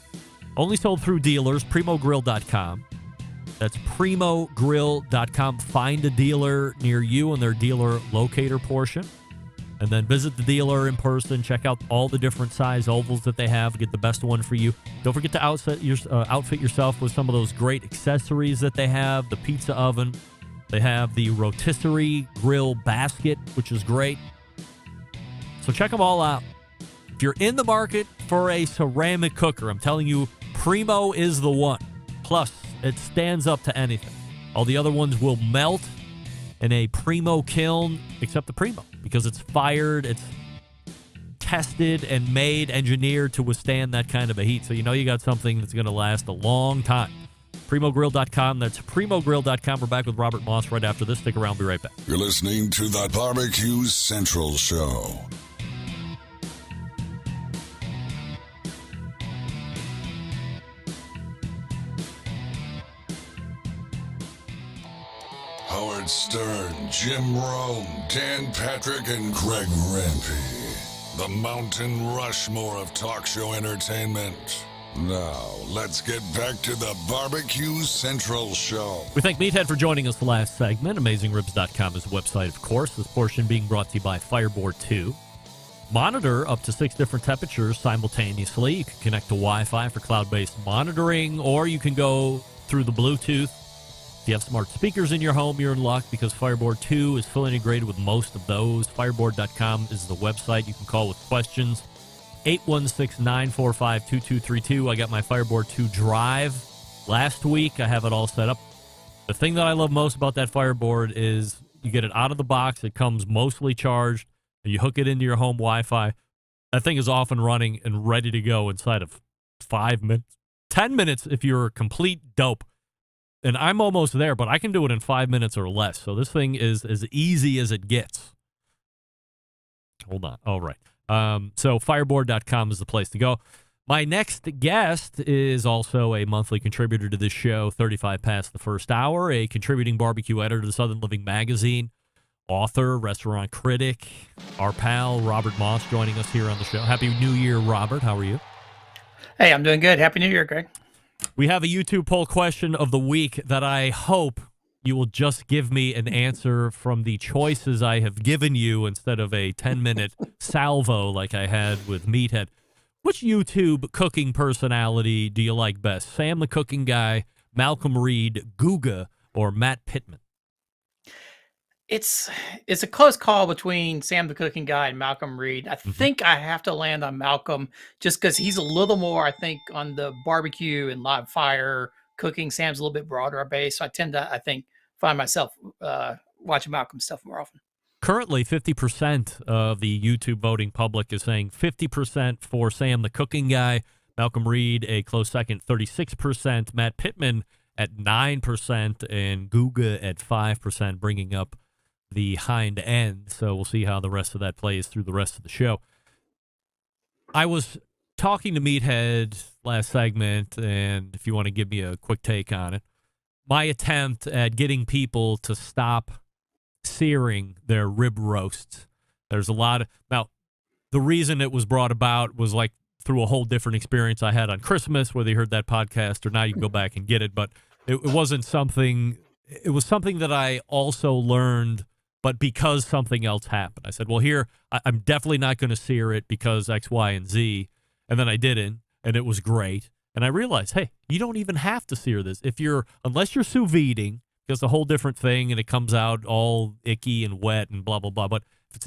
[SPEAKER 5] Only sold through dealers, primogrill.com. That's primogrill.com. Find a dealer near you in their dealer locator portion. And then visit the dealer in person. Check out all the different size ovals that they have. Get the best one for you. Don't forget to outfit yourself with some of those great accessories that they have. The pizza oven. They have the rotisserie grill basket, which is great. So check them all out. If you're in the market for a ceramic cooker, I'm telling you, Primo is the one. Plus, it stands up to anything. All the other ones will melt in a Primo kiln, except the Primo, because it's fired, it's tested and made, engineered to withstand that kind of a heat. So you know you got something that's going to last a long time. Primogrill.com. That's primogrill.com. We're back with Robert Moss right after this. Stick around. Be right back.
[SPEAKER 6] You're listening to the Barbecue Central Show. Howard Stern, Jim Rome, Dan Patrick, and Greg Rempe. The Mountain Rushmore of talk show entertainment. Now, let's get back to the Barbecue Central Show.
[SPEAKER 5] We thank Meathead for joining us the last segment. AmazingRibs.com is the website, of course. This portion being brought to you by Fireboard 2. Monitor up to 6 different temperatures simultaneously. You can connect to Wi-Fi for cloud-based monitoring, or you can go through the Bluetooth. If you have smart speakers in your home, you're in luck because Fireboard 2 is fully integrated with most of those. Fireboard.com is the website. You can call with questions. 816-945-2232. I got my Fireboard 2 Drive last week. I have it all set up. The thing that I love most about that Fireboard is you get it out of the box. It comes mostly charged. And you hook it into your home Wi-Fi. That thing is off and running and ready to go inside of 5 minutes. 10 minutes if you're a complete dope. And I'm almost there, but I can do it in 5 minutes or less. So this thing is as easy as it gets. Hold on. All right. So fireboard.com is the place to go. My next guest is also a monthly contributor to this show, 35 past the first hour, a contributing barbecue editor to Southern Living Magazine, author, restaurant critic, our pal, Robert Moss, joining us here on the show. Happy New Year, Robert. How are you?
[SPEAKER 8] Hey, I'm doing good. Happy New Year, Greg.
[SPEAKER 5] We have a YouTube poll question of the week that I hope you will just give me an answer from the choices I have given you instead of a 10-minute salvo like I had with Meathead. Which YouTube cooking personality do you like best? Sam the Cooking Guy, Malcolm Reed, Guga, or Matt Pittman?
[SPEAKER 8] It's a close call between Sam the Cooking Guy and Malcolm Reed. I think I have to land on Malcolm just because he's a little more, I think, on the barbecue and live fire cooking. Sam's a little bit broader base, so I tend to, I think, find myself watching Malcolm's stuff more often.
[SPEAKER 5] Currently, 50% of the YouTube voting public is saying 50% for Sam the Cooking Guy, Malcolm Reed a close second, 36%, Matt Pittman at 9%, and Guga at 5%, bringing up the hind end. So we'll see how the rest of that plays through the rest of the show. I was talking to Meathead last segment, and if you want to give me a quick take on it, my attempt at getting people to stop searing their rib roasts. There's a lot of, now, the reason it was brought about was like through a whole different experience I had on Christmas, whether you heard that podcast or not, you can go back and get it, but it wasn't something, it was something that I also learned, but because something else happened. I said, well, here, I'm definitely not going to sear it because X, Y, and Z. And then I didn't, and it was great. And I realized, hey, you don't even have to sear this. Unless you're sous videing, it's a whole different thing, and it comes out all icky and wet and blah, blah, blah. But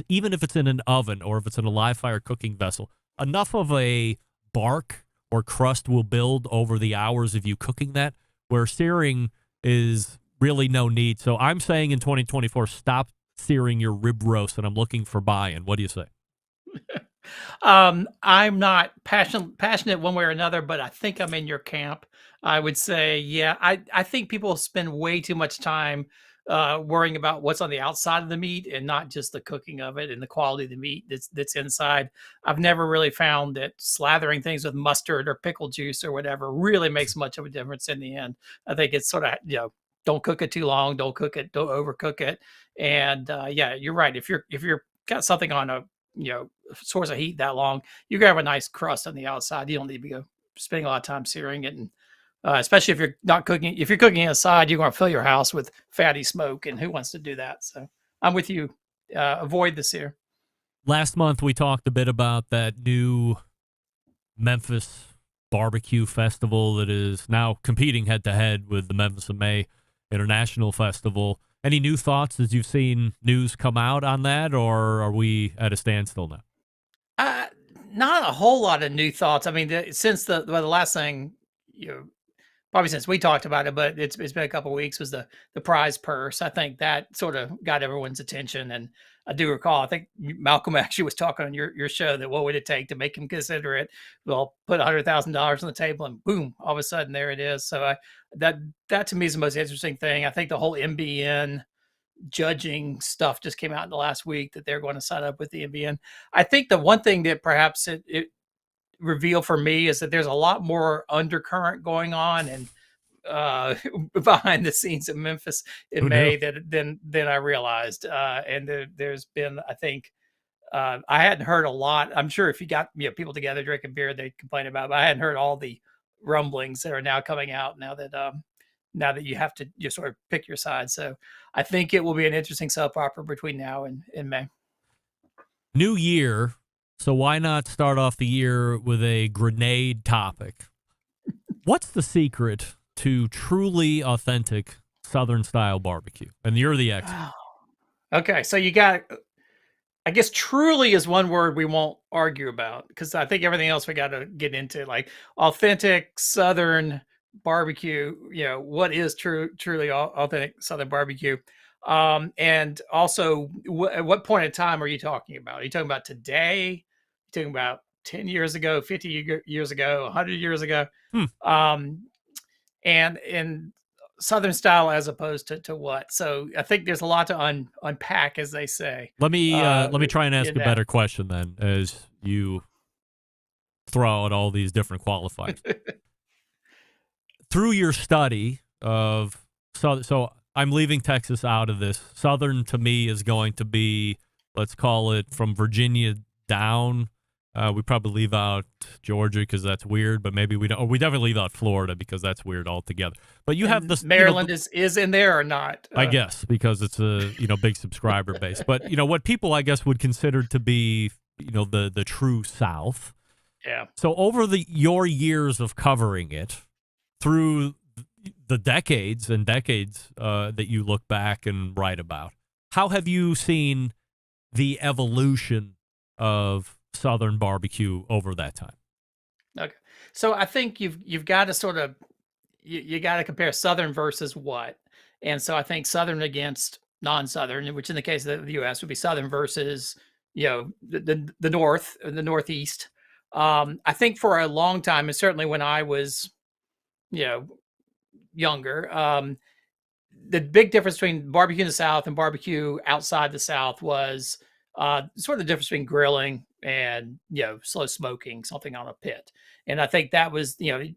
[SPEAKER 5] even if it's in an oven or if it's in a live fire cooking vessel, enough of a bark or crust will build over the hours of you cooking that, where searing is really no need. So I'm saying in 2024, stop searing your rib roast, and I'm looking for buy-in. What do you say?
[SPEAKER 8] I'm not passionate one way or another, but I think I'm in your camp. I would say, yeah, I think people spend way too much time worrying about what's on the outside of the meat and not just the cooking of it and the quality of the meat that's inside. I've never really found that slathering things with mustard or pickle juice or whatever really makes much of a difference in the end. I think it's sort of, don't cook it too long, don't overcook it. And yeah, you're right. If you're got something on a source of heat that long, you can have a nice crust on the outside. You don't need to be spending a lot of time searing it, and especially if you're not cooking. If you're cooking inside, you're going to fill your house with fatty smoke, and who wants to do that? So I'm with you. Avoid the sear.
[SPEAKER 5] Last month we talked a bit about that new Memphis barbecue festival that is now competing head to head with the Memphis in May International Festival. Any new thoughts as you've seen news come out on that, or are we at a standstill now?
[SPEAKER 8] Not a whole lot of new thoughts. I mean, since the last thing, probably since we talked about it, but it's been a couple of weeks, was the prize purse. I think that sort of got everyone's attention. And I do recall, I think Malcolm actually was talking on your show that what would it take to make him consider it? Well, put $100,000 on the table and boom, all of a sudden there it is. So that to me is the most interesting thing. I think the whole MBN judging stuff just came out in the last week that they're going to sign up with the MBN. I think the one thing that perhaps it revealed for me is that there's a lot more undercurrent going on and behind the scenes in Memphis in May than I realized. And there's been, I think, I hadn't heard a lot. I'm sure if you got people together drinking beer, they'd complain about it, but I hadn't heard all the rumblings that are now coming out now that you have to sort of pick your side. So I think it will be an interesting soap opera between now and May.
[SPEAKER 5] New year, so why not start off the year with a grenade topic? What's the secret to truly authentic Southern style barbecue? And you're the expert.
[SPEAKER 8] Okay, so you got, I guess truly is one word we won't argue about, because I think everything else we got to get into, like authentic Southern barbecue. What is truly authentic Southern barbecue? And also, at what point in time are you talking about? Are you talking about today? Are you talking about 10 years ago, 50 years ago, 100 years ago? And in Southern style as opposed to what? So I think there's a lot to unpack, as they say.
[SPEAKER 5] Let me try and ask a better question then, as you throw out all these different qualifiers. Through your study of so I'm leaving Texas out of this. Southern to me is going to be, let's call it from Virginia down. We probably leave out Georgia because that's weird, but maybe we don't. Or we definitely leave out Florida because that's weird altogether. But you have this
[SPEAKER 8] Maryland is in there or not?
[SPEAKER 5] I guess because it's a big subscriber base. But what people I guess would consider to be the true South.
[SPEAKER 8] Yeah.
[SPEAKER 5] So over your years of covering it, through the decades and decades that you look back and write about, how have you seen the evolution of Southern barbecue over that time?
[SPEAKER 8] Okay, so I think you've got to sort of you got to compare Southern versus what, and so I think Southern against non-Southern, which in the case of the U.S. would be Southern versus the North or the Northeast. I think for a long time, and certainly when I was younger, the big difference between barbecue in the South and barbecue outside the South was sort of the difference between grilling and slow smoking something on a pit. And I think that was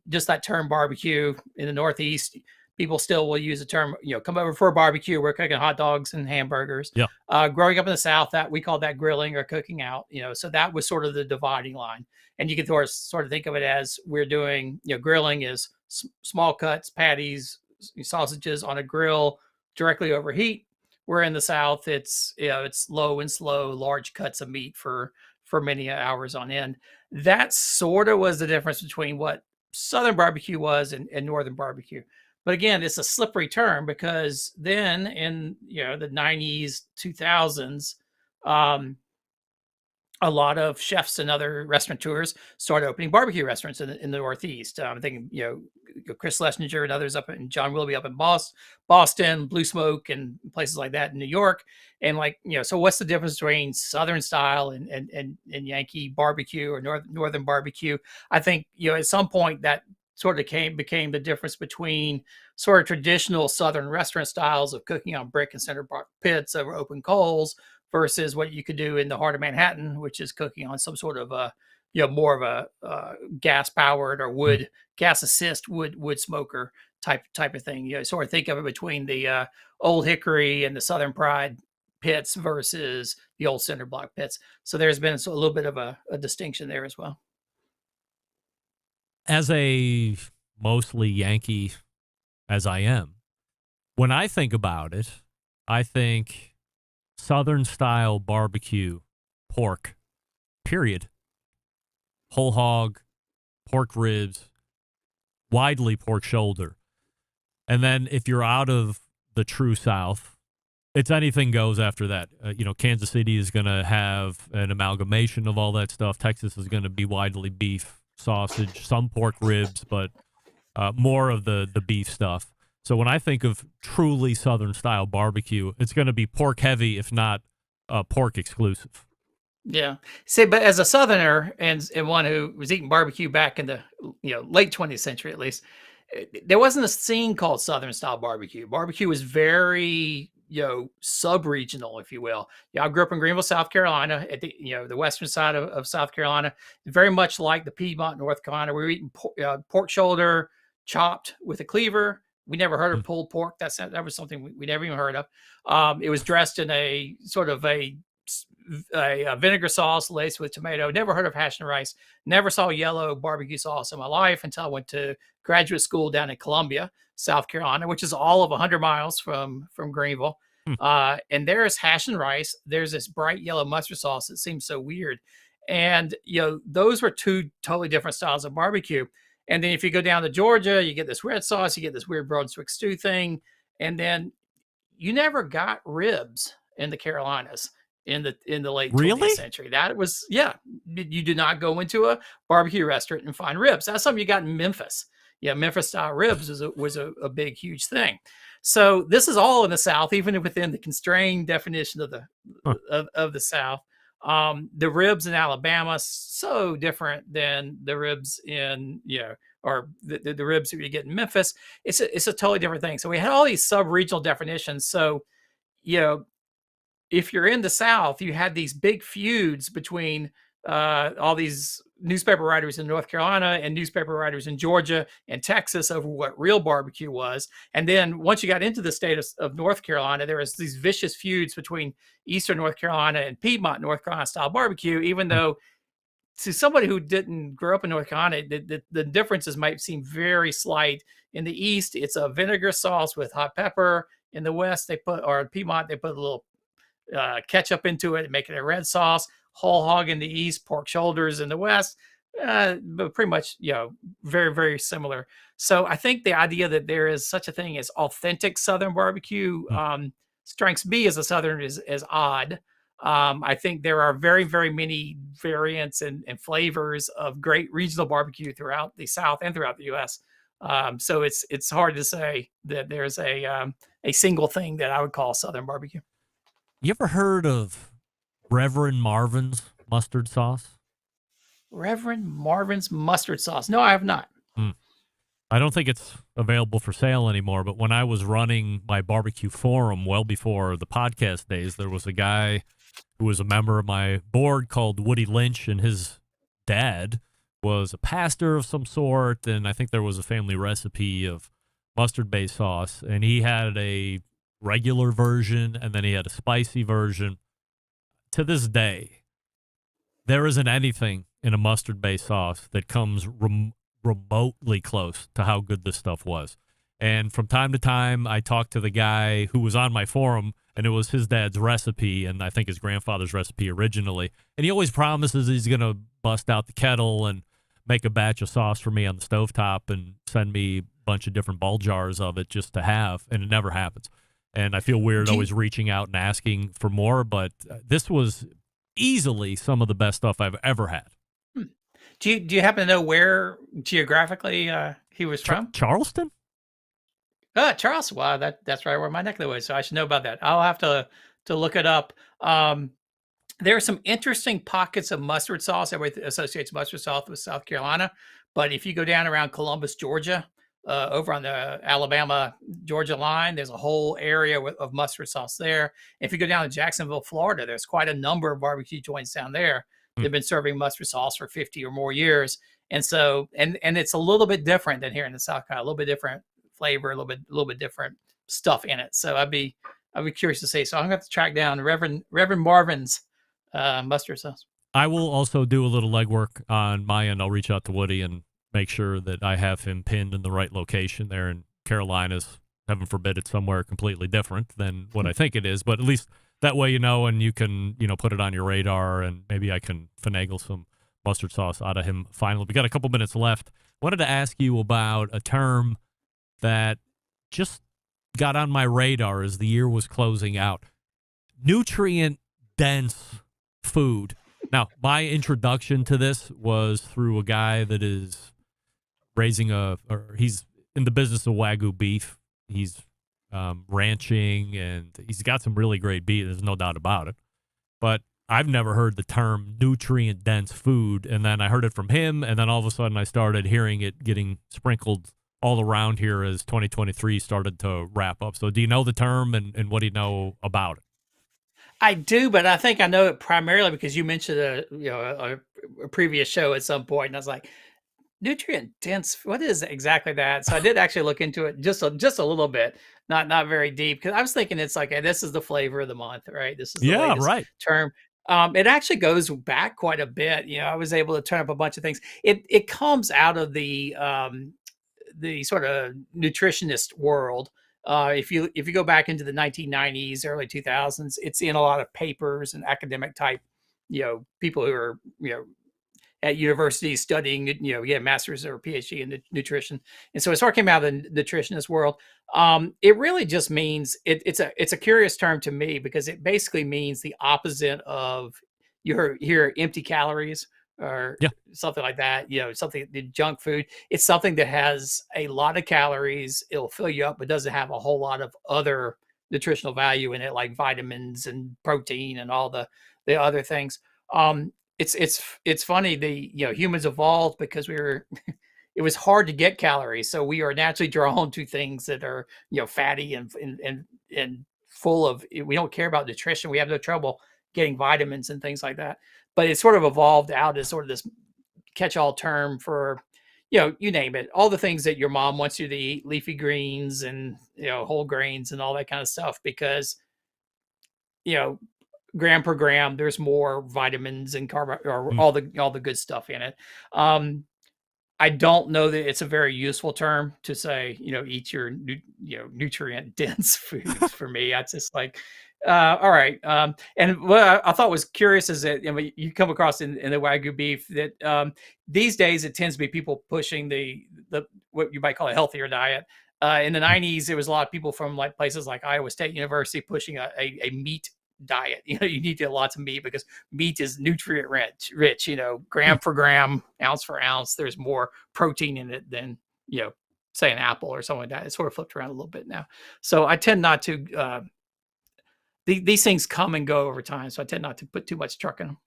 [SPEAKER 8] just that term barbecue in the Northeast. People still will use the term come over for a barbecue, we're cooking hot dogs and hamburgers.
[SPEAKER 5] Yeah.
[SPEAKER 8] Growing up in the South, that we called that grilling or cooking out. So that was sort of the dividing line. And you can sort of think of it as we're doing grilling is small cuts, patties, sausages on a grill directly over heat. Where in the South, it's low and slow, large cuts of meat for many hours on end. That sort of was the difference between what Southern barbecue was and Northern barbecue. But again, it's a slippery term because then in the 90s, 2000s, a lot of chefs and other restaurateurs started opening barbecue restaurants in the Northeast. I'm thinking, Chris Schlesinger and others and John Willoughby up in Boston, Blue Smoke and places like that in New York. And so what's the difference between Southern style and Yankee barbecue or Northern barbecue? I think, at some point that sort of became the difference between sort of traditional Southern restaurant styles of cooking on brick and cinder block pits over open coals versus what you could do in the heart of Manhattan, which is cooking on some sort of more of a gas powered or gas assist wood smoker type of thing. Sort of think of it between the Old Hickory and the Southern Pride pits versus the old cinder block pits. So there's been a little bit of a distinction there as well.
[SPEAKER 5] As a mostly Yankee as I am, when I think about it, I think Southern style barbecue, pork, period. Whole hog, pork ribs, widely pork shoulder. And then if you're out of the true South, it's anything goes after that. Kansas City is going to have an amalgamation of all that stuff. Texas is going to be widely beef, sausage, some pork ribs, but more of the beef stuff. So when I think of truly Southern style barbecue, it's going to be pork heavy, if not pork exclusive.
[SPEAKER 8] Yeah. See, but as a Southerner and one who was eating barbecue back in the late 20th century, at least, there wasn't a scene called Southern style barbecue. Barbecue was very sub-regional, if you will. I grew up in Greenville, South Carolina, at the western side of South Carolina, very much like the Piedmont, North Carolina. We were eating pork shoulder chopped with a cleaver. We never heard of pulled pork. That was something we never even heard of. It was dressed in a sort of a a vinegar sauce laced with tomato. Never heard of hash and rice. Never saw yellow barbecue sauce in my life until I went to graduate school down in Columbia, South Carolina, which is all of 100 miles from Greenville. And there's hash and rice. There's this bright yellow mustard sauce that seems so weird. And, those were two totally different styles of barbecue. And then if you go down to Georgia, you get this red sauce, you get this weird Brunswick stew thing. And then you never got ribs in the Carolinas in the late 20th century. That was, you did not go into a barbecue restaurant and find ribs. That's something you got in Memphis. Yeah, Memphis style ribs was a big, huge thing. So this is all in the South, even within the constrained definition of the South. The ribs in Alabama so different than the ribs in or the ribs that you get in Memphis. It's a totally different thing. So we had all these sub-regional definitions. So if you're in the South, you had these big feuds between all these newspaper writers in North Carolina and newspaper writers in Georgia and Texas over what real barbecue was. And then once you got into the state of North Carolina, there was these vicious feuds between Eastern North Carolina and Piedmont North Carolina style barbecue, even though to somebody who didn't grow up in North Carolina, the differences might seem very slight. In the East, it's a vinegar sauce with hot pepper. In the West, or Piedmont, they put a little ketchup into it and make it a red sauce. Whole hog in the East, pork shoulders in the West, but pretty much, very, very similar. So I think the idea that there is such a thing as authentic Southern barbecue strikes me as a Southern as odd. I think there are very, very many variants and flavors of great regional barbecue throughout the South and throughout the U.S. So it's hard to say that there's a single thing that I would call Southern barbecue.
[SPEAKER 5] You ever heard of Reverend Marvin's mustard sauce?
[SPEAKER 8] Reverend Marvin's mustard sauce. No, I have not.
[SPEAKER 5] I don't think it's available for sale anymore, but when I was running my barbecue forum well before the podcast days, there was a guy who was a member of my board called Woody Lynch, and his dad was a pastor of some sort, and I think there was a family recipe of mustard-based sauce, and he had a regular version, and then he had a spicy version. To this day, there isn't anything in a mustard-based sauce that comes remotely close to how good this stuff was. And from time to time, I talked to the guy who was on my forum, and it was his dad's recipe, and I think his grandfather's recipe originally. And he always promises he's going to bust out the kettle and make a batch of sauce for me on the stovetop and send me a bunch of different ball jars of it just to have, and it never happens. And I feel weird always reaching out and asking for more, but this was easily some of the best stuff I've ever had.
[SPEAKER 8] Do you happen to know where geographically he was from?
[SPEAKER 5] Charleston?
[SPEAKER 8] Charleston. Wow, that's right where my neck of the woods. So I should know about that. I'll have to look it up. There are some interesting pockets of mustard sauce. Everybody associates mustard sauce with South Carolina, but if you go down around Columbus, Georgia, over on the Alabama-Georgia line, there's a whole area of mustard sauce there. If you go down to Jacksonville, Florida, there's quite a number of barbecue joints down there. They've been serving mustard sauce for 50 or more years. And so, and it's a little bit different than here in the South Carolina, a little bit different flavor, a little bit different stuff in it. So I'd be curious to see. So I'm going to have to track down Reverend Marvin's mustard sauce.
[SPEAKER 5] I will also do a little legwork on my end. I'll reach out to Woody and make sure that I have him pinned in the right location there in Carolinas. Heaven forbid it's somewhere completely different than what I think it is, but at least that way and you can, put it on your radar, and maybe I can finagle some mustard sauce out of him finally. We got a couple minutes left. Wanted to ask you about a term that just got on my radar as the year was closing out. Nutrient-dense food. Now, my introduction to this was through a guy that is he's in the business of Wagyu beef. He's ranching, and he's got some really great beef. There's no doubt about it. But I've never heard the term nutrient-dense food, and then I heard it from him, and then all of a sudden I started hearing it getting sprinkled all around here as 2023 started to wrap up. So do you know the term, and what do you know about it?
[SPEAKER 8] I do, but I think I know it primarily because you mentioned a previous show at some point, and I was like, nutrient dense. What is exactly that? So I did actually look into it just a little bit, not very deep, because I was thinking it's like, hey, this is the flavor of the month, right? This is the latest term. It actually goes back quite a bit. I was able to turn up a bunch of things. It comes out of the sort of nutritionist world. If you go back into the 1990s, early 2000s, it's in a lot of papers and academic type, people who are at universities studying, get master's or PhD in nutrition. And so it sort of came out of the nutritionist world. It really just means it's a curious term to me because it basically means the opposite of your empty calories or something like that, something junk food. It's something that has a lot of calories. It'll fill you up, but doesn't have a whole lot of other nutritional value in it, like vitamins and protein and all the other things. It's funny, humans evolved because it was hard to get calories, so we are naturally drawn to things that are fatty and full of. We don't care about nutrition. We have no trouble getting vitamins and things like that. But it sort of evolved out as sort of this catch-all term for you name it, all the things that your mom wants you to eat, leafy greens and whole grains and all that kind of stuff, because gram per gram, there's more vitamins and all the good stuff in it. I don't know that it's a very useful term to say, eat your nutrient dense foods. For me, it's just like, all right. And what I thought was curious is that you come across in the Wagyu beef that these days it tends to be people pushing the what you might call a healthier diet. In the 90s, there was a lot of people from like places like Iowa State University pushing a meat diet. You need to get lots of meat because meat is nutrient rich, gram for gram, ounce for ounce. There's more protein in it than, say an apple or something like that. It's sort of flipped around a little bit now. So I tend not to, these things come and go over time. So I tend not to put too much truck in them.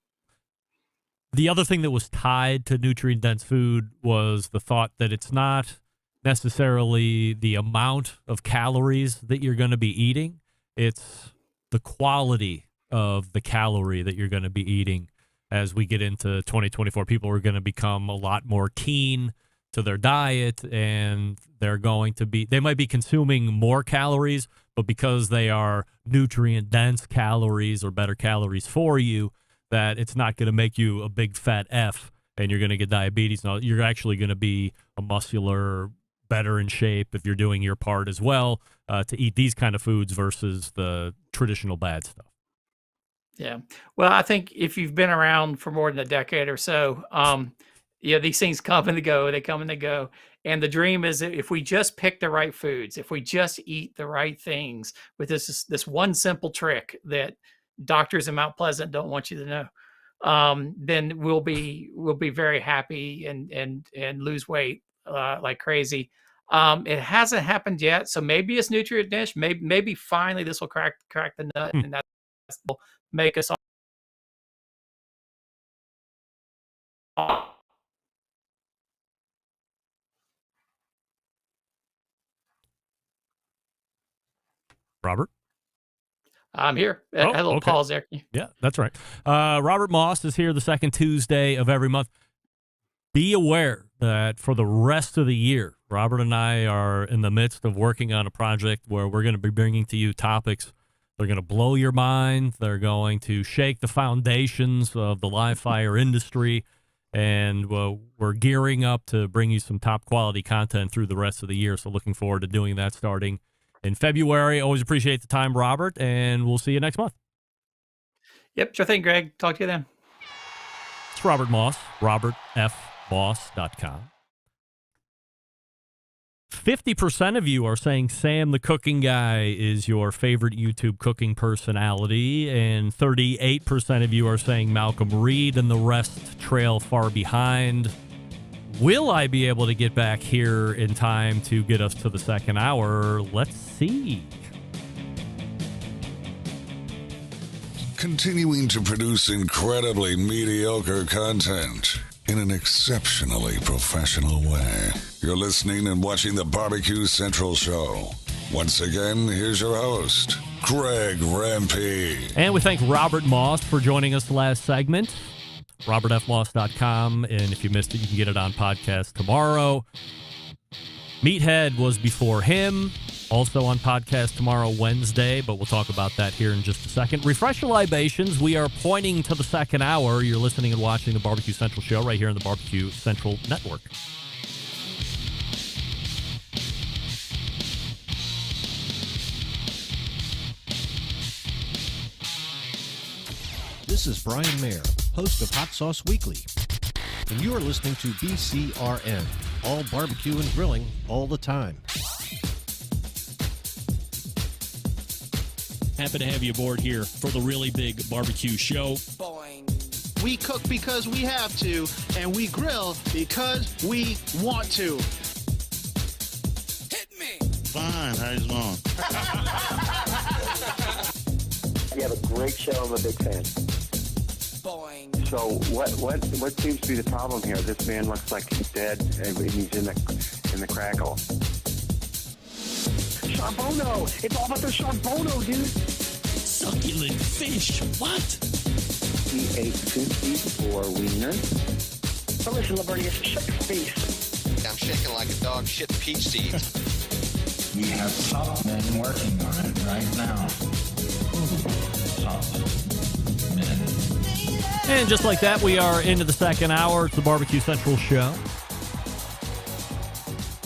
[SPEAKER 5] The other thing that was tied to nutrient-dense food was the thought that it's not necessarily the amount of calories that you're going to be eating. It's the quality of the calorie that you're going to be eating. As we get into 2024, people are going to become a lot more keen to their diet, and they might be consuming more calories, but because they are nutrient-dense calories or better calories for you, that it's not going to make you a big fat F and you're going to get diabetes. No, you're actually going to be a muscular, better in shape if you're doing your part as well to eat these kind of foods versus the traditional bad stuff.
[SPEAKER 8] Yeah. Well, I think if you've been around for more than a decade or so, these things come and they go, they come and they go. And the dream is that if we just pick the right foods, if we just eat the right things with this one simple trick that doctors in Mount Pleasant don't want you to know, then we'll be very happy and lose weight like crazy. It hasn't happened yet, so maybe it's nutrient dense. Maybe finally this will crack the nut, and that will make us all.
[SPEAKER 5] Robert?
[SPEAKER 8] I'm here. I had a little pause there.
[SPEAKER 5] Yeah, that's right. Robert Moss is here the second Tuesday of every month. Be aware that for the rest of the year, Robert and I are in the midst of working on a project where we're going to be bringing to you topics. They're going to blow your mind. They're going to shake the foundations of the live fire industry. And we're gearing up to bring you some top quality content through the rest of the year. So looking forward to doing that starting in February. Always appreciate the time, Robert, and we'll see you next month.
[SPEAKER 8] Yep, sure thing, Greg. Talk to you then.
[SPEAKER 5] It's Robert Moss, robertfmoss.com. 50% of you are saying Sam the Cooking Guy is your favorite YouTube cooking personality, and 38% of you are saying Malcolm Reed, and the rest trail far behind. Will I be able to get back here in time to get us to the second hour? Let's see.
[SPEAKER 6] Continuing to produce incredibly mediocre content in an exceptionally professional way. You're listening and watching the BBQ Central Show. Once again, here's your host, Greg Rempe.
[SPEAKER 5] And we thank Robert Moss for joining us last segment. robertfmoss.com, and if you missed it, you can get it on podcast tomorrow. Meathead was before him. Also on podcast tomorrow, Wednesday, but we'll talk about that here in just a second. Refresh your libations. We are pointing to the second hour. You're listening and watching the Barbecue Central show right here on the Barbecue Central Network.
[SPEAKER 9] This is Brian Mayer, host of Hot Sauce Weekly, and you are listening to BCRN, all barbecue and grilling all the time.
[SPEAKER 10] Happy to have you aboard here for the really big barbecue show.
[SPEAKER 11] We cook because we have to, and we grill because we want to.
[SPEAKER 2] Hit me.
[SPEAKER 12] Fine, how's it going?
[SPEAKER 13] You have a great show. I'm a big fan.
[SPEAKER 2] Boing.
[SPEAKER 13] So what seems to be the problem here? This man looks like he's dead, and he's in the crackle.
[SPEAKER 11] Charbono! It's all about the charbono, dude!
[SPEAKER 10] Succulent fish. What?
[SPEAKER 13] He ate 54 wieners.
[SPEAKER 11] Oh, listen, Liberty, shut your face.
[SPEAKER 3] I'm shaking like a dog shit peach seeds.
[SPEAKER 14] We have top men working on it right now. Top men.
[SPEAKER 5] And just like that, we are into the second hour. It's the Barbecue Central show.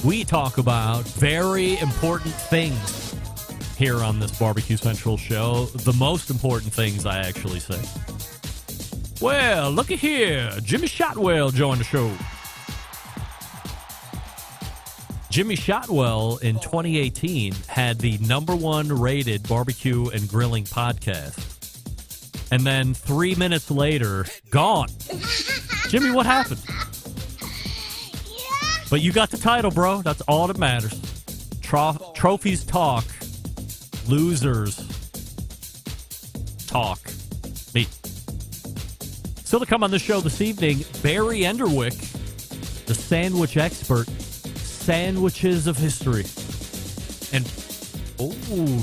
[SPEAKER 5] We talk about very important things here on this Barbecue Central show. The most important things, I actually say. Well, looky here. Jimmy Shotwell joined the show. Jimmy Shotwell in 2018 had the #1 rated barbecue and grilling podcast. And then 3 minutes later, gone. Jimmy, what happened? But you got the title, bro. That's all that matters. Trophies talk. Losers talk. Me. Still to come on the show this evening, Barry Enderwick, the sandwich expert. Sandwiches of history. And, oh,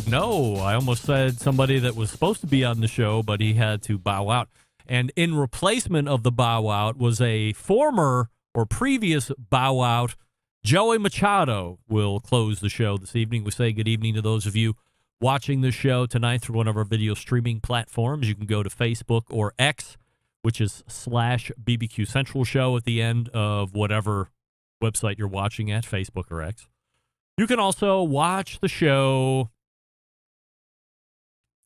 [SPEAKER 5] no. I almost said somebody that was supposed to be on the show, but he had to bow out. And in replacement of the bow out was a former or previous bow out. Joey Machado will close the show this evening. We say good evening to those of you watching the show tonight through one of our video streaming platforms. You can go to Facebook or X, which is /BBQ Central Show at the end of whatever website you're watching at, Facebook or X. You can also watch the show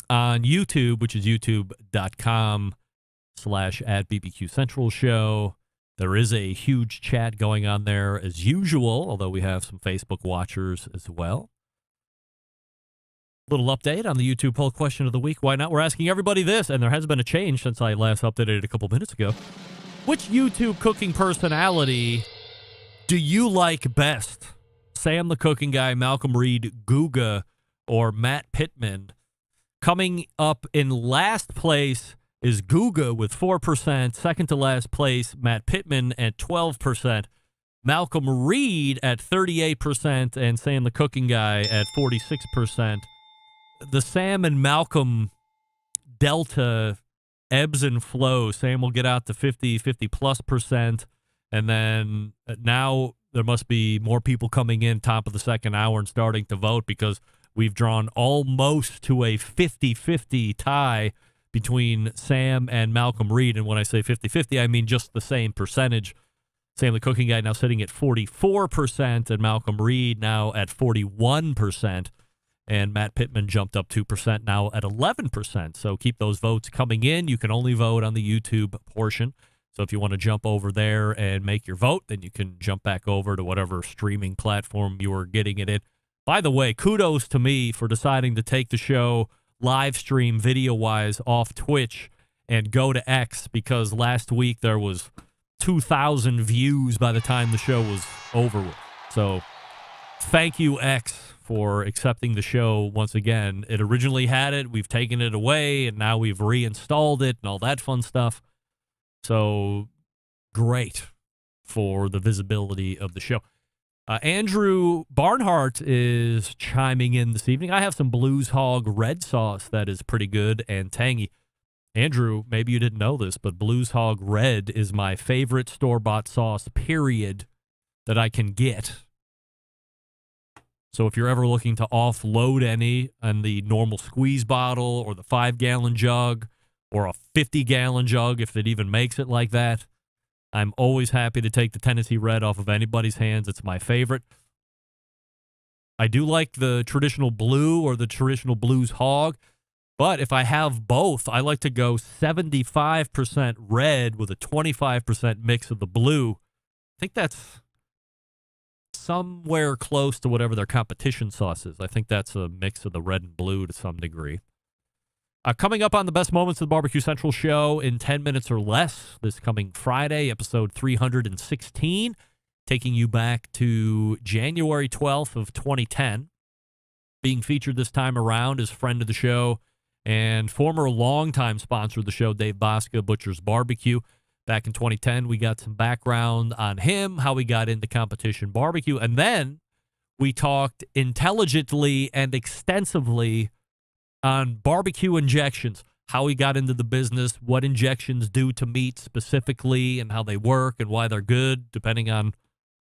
[SPEAKER 5] on YouTube, which is youtube.com/@BBQ Central Show. There is a huge chat going on there as usual, although we have some Facebook watchers as well. Little update on the YouTube poll question of the week. Why not? We're asking everybody this, and there has been a change since I last updated it a couple minutes ago. Which YouTube cooking personality do you like best? Sam the Cooking Guy, Malcolm Reed, Guga, or Matt Pittman? Coming up in last place is Guga with 4%. Second to last place, Matt Pittman at 12%. Malcolm Reed at 38%. And Sam the Cooking Guy at 46%. The Sam and Malcolm delta ebbs and flows. Sam will get out to 50+%. And then now there must be more people coming in top of the second hour and starting to vote because we've drawn almost to a 50-50 tie between Sam and Malcolm Reed. And when I say 50-50, I mean just the same percentage. Sam the Cooking Guy now sitting at 44%, and Malcolm Reed now at 41%. And Matt Pittman jumped up 2%, now at 11%. So keep those votes coming in. You can only vote on the YouTube portion. So if you want to jump over there and make your vote, then you can jump back over to whatever streaming platform you are getting it in. By the way, kudos to me for deciding to take the show live stream video-wise off Twitch and go to X, because last week there was 2,000 views by the time the show was over with. So thank you, X, for accepting the show once again. It originally had it. We've taken it away, and now we've reinstalled it and all that fun stuff. So great for the visibility of the show. Andrew Barnhart is chiming in this evening. I have some Blues Hog red sauce that is pretty good and tangy. Andrew, maybe you didn't know this, but Blues Hog Red is my favorite store-bought sauce, period, that I can get. So if you're ever looking to offload any on the normal squeeze bottle or the 5-gallon jug or a 50-gallon jug, if it even makes it like that, I'm always happy to take the Tennessee Red off of anybody's hands. It's my favorite. I do like the traditional blue or the traditional blues hog, but if I have both, I like to go 75% red with a 25% mix of the blue. I think that's somewhere close to whatever their competition sauce is. I think that's a mix of the red and blue to some degree. Coming up on the Best Moments of the Barbecue Central show in 10 minutes or less this coming Friday, episode 316, taking you back to January 12th of 2010. Being featured this time around is friend of the show and former longtime sponsor of the show, Dave Bosca, Butcher's Barbecue. Back in 2010, we got some background on him, how he got into competition barbecue, and then we talked intelligently and extensively on barbecue injections, how he got into the business, what injections do to meat specifically, and how they work and why they're good, depending on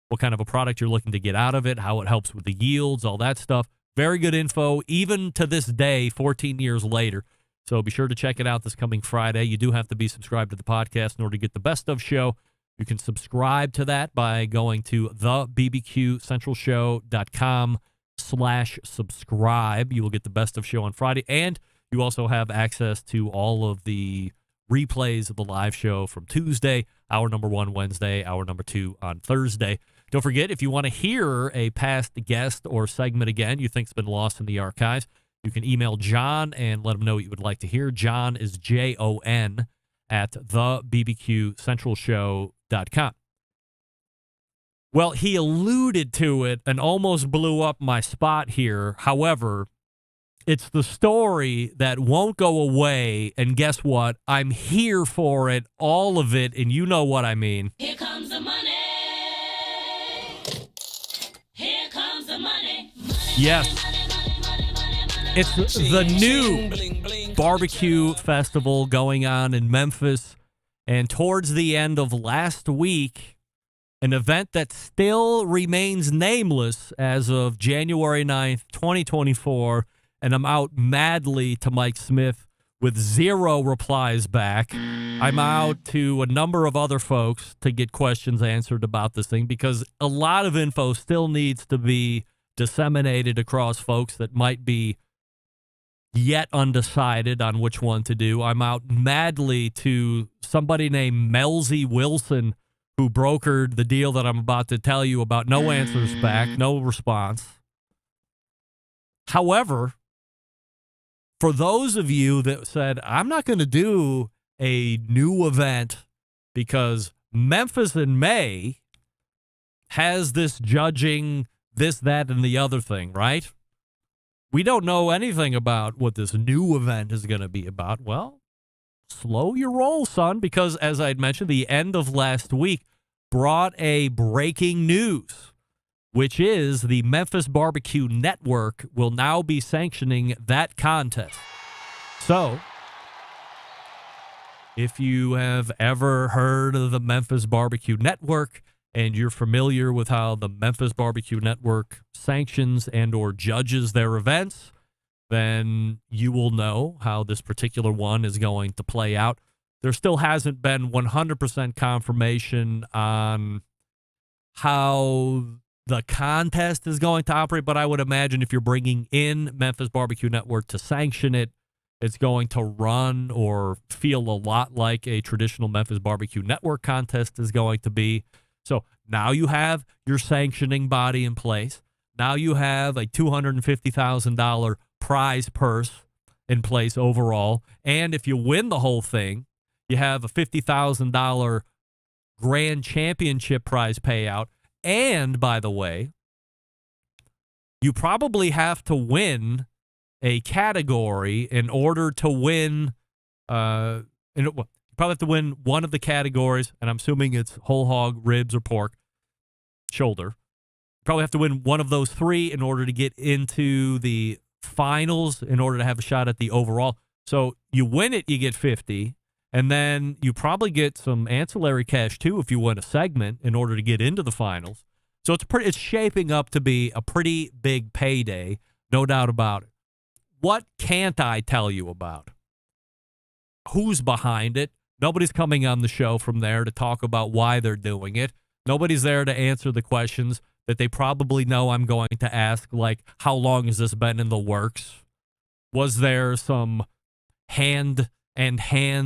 [SPEAKER 5] what kind of a product you're looking to get out of it, how it helps with the yields, all that stuff. Very good info, even to this day, 14 years later. So be sure to check it out this coming Friday. You do have to be subscribed to the podcast in order to get the best of show. You can subscribe to that by going to thebbqcentralshow.com/subscribe. You will get the best of show on Friday, and you also have access to all of the replays of the live show from Tuesday, hour number 1 Wednesday, hour number 2 on Thursday. Don't forget, if you want to hear a past guest or segment again you think's been lost in the archives, you can email John and let him know what you would like to hear. John is Jon at thebbqcentralshow.com. Well, he alluded to it and almost blew up my spot here. However, it's the story that won't go away, and guess what? I'm here for it, all of it, and you know what I mean.
[SPEAKER 12] Here comes the money. Here comes the money.
[SPEAKER 5] Yes. It's the new barbecue festival going on in Memphis, and towards the end of last week, an event that still remains nameless as of January 9th, 2024, and I'm out madly to Mike Smith with 0 replies back. I'm out to a number of other folks to get questions answered about this thing because a lot of info still needs to be disseminated across folks that might be yet undecided on which one to do. I'm out madly to somebody named Melzy Wilson, who brokered the deal that I'm about to tell you about. No answers back, no response. However, for those of you that said, I'm not going to do a new event because Memphis in May has this judging, this, that, and the other thing, right? We don't know anything about what this new event is going to be about. Well, slow your roll, son, because as I'd mentioned, the end of last week brought a breaking news, which is the Memphis Barbecue Network will now be sanctioning that contest. So, if you have ever heard of the Memphis Barbecue Network and you're familiar with how the Memphis Barbecue Network sanctions and or judges their events, then you will know how this particular one is going to play out. There still hasn't been 100% confirmation on how the contest is going to operate, but I would imagine if you're bringing in Memphis Barbecue Network to sanction it, it's going to run or feel a lot like a traditional Memphis Barbecue Network contest is going to be. So now you have your sanctioning body in place. Now you have a $250,000 prize purse in place overall. And if you win the whole thing, you have a $50,000 grand championship prize payout. And, by the way, you probably have to win a category in order to win. You probably have to win one of the categories, and I'm assuming it's whole hog, ribs, or pork, shoulder. You probably have to win one of those 3 in order to get into the finals, in order to have a shot at the overall. So you win it, you get 50. And then you probably get some ancillary cash, too, if you win a segment in order to get into the finals. So it's shaping up to be a pretty big payday, no doubt about it. What can't I tell you about? Who's behind it? Nobody's coming on the show from there to talk about why they're doing it. Nobody's there to answer the questions that they probably know I'm going to ask, like, how long has this been in the works? Was there some hand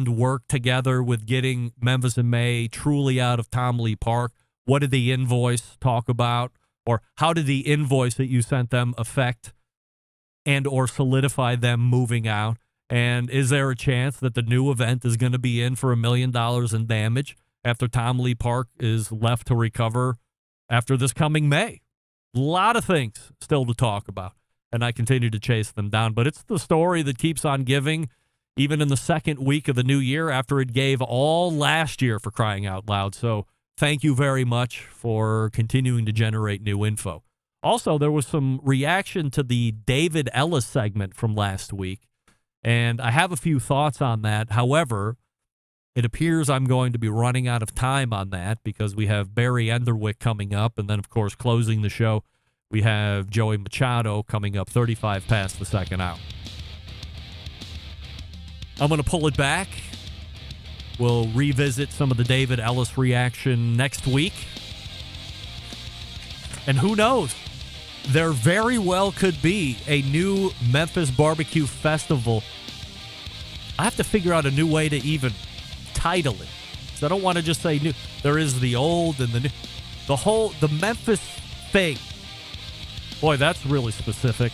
[SPEAKER 5] work together with getting Memphis and May truly out of Tom Lee Park? What did the invoice talk about? Or how did the invoice that you sent them affect and or solidify them moving out? And is there a chance that the new event is going to be in for $1 million in damage after Tom Lee Park is left to recover after this coming May? A lot of things still to talk about, and I continue to chase them down. But it's the story that keeps on giving, even in the second week of the new year after it gave all last year, for crying out loud. So thank you very much for continuing to generate new info. Also, there was some reaction to the David Ellis segment from last week, and I have a few thoughts on that. However, it appears I'm going to be running out of time on that because we have Barry Enderwick coming up, and then, of course, closing the show, we have Joey Machado coming up 35 past the second hour. I'm going to pull it back. We'll revisit some of the David Ellis reaction next week. And who knows? There very well could be a new Memphis Barbecue Festival. I have to figure out a new way to even title it. So I don't want to just say new. There is the old and the new. The Memphis thing. Boy, that's really specific.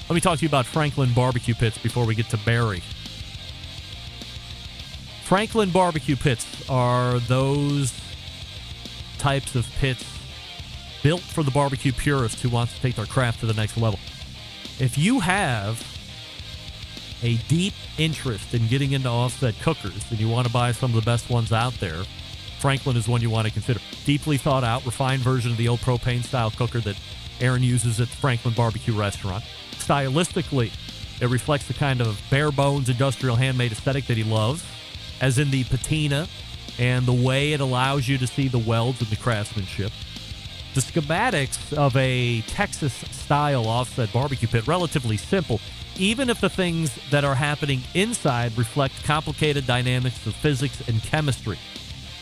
[SPEAKER 5] Let me talk to you about Franklin Barbecue Pits before we get to Barry. Franklin Barbecue Pits are those types of pits built for the barbecue purist who wants to take their craft to the next level. If you have a deep interest in getting into offset cookers and you want to buy some of the best ones out there, Franklin is one you want to consider. Deeply thought out, refined version of the old propane style cooker that Aaron uses at the Franklin Barbecue Restaurant. Stylistically, it reflects the kind of bare bones industrial handmade aesthetic that he loves, as in the patina and the way it allows you to see the welds and the craftsmanship. The schematics of a Texas-style offset barbecue pit, relatively simple, even if the things that are happening inside reflect complicated dynamics of physics and chemistry.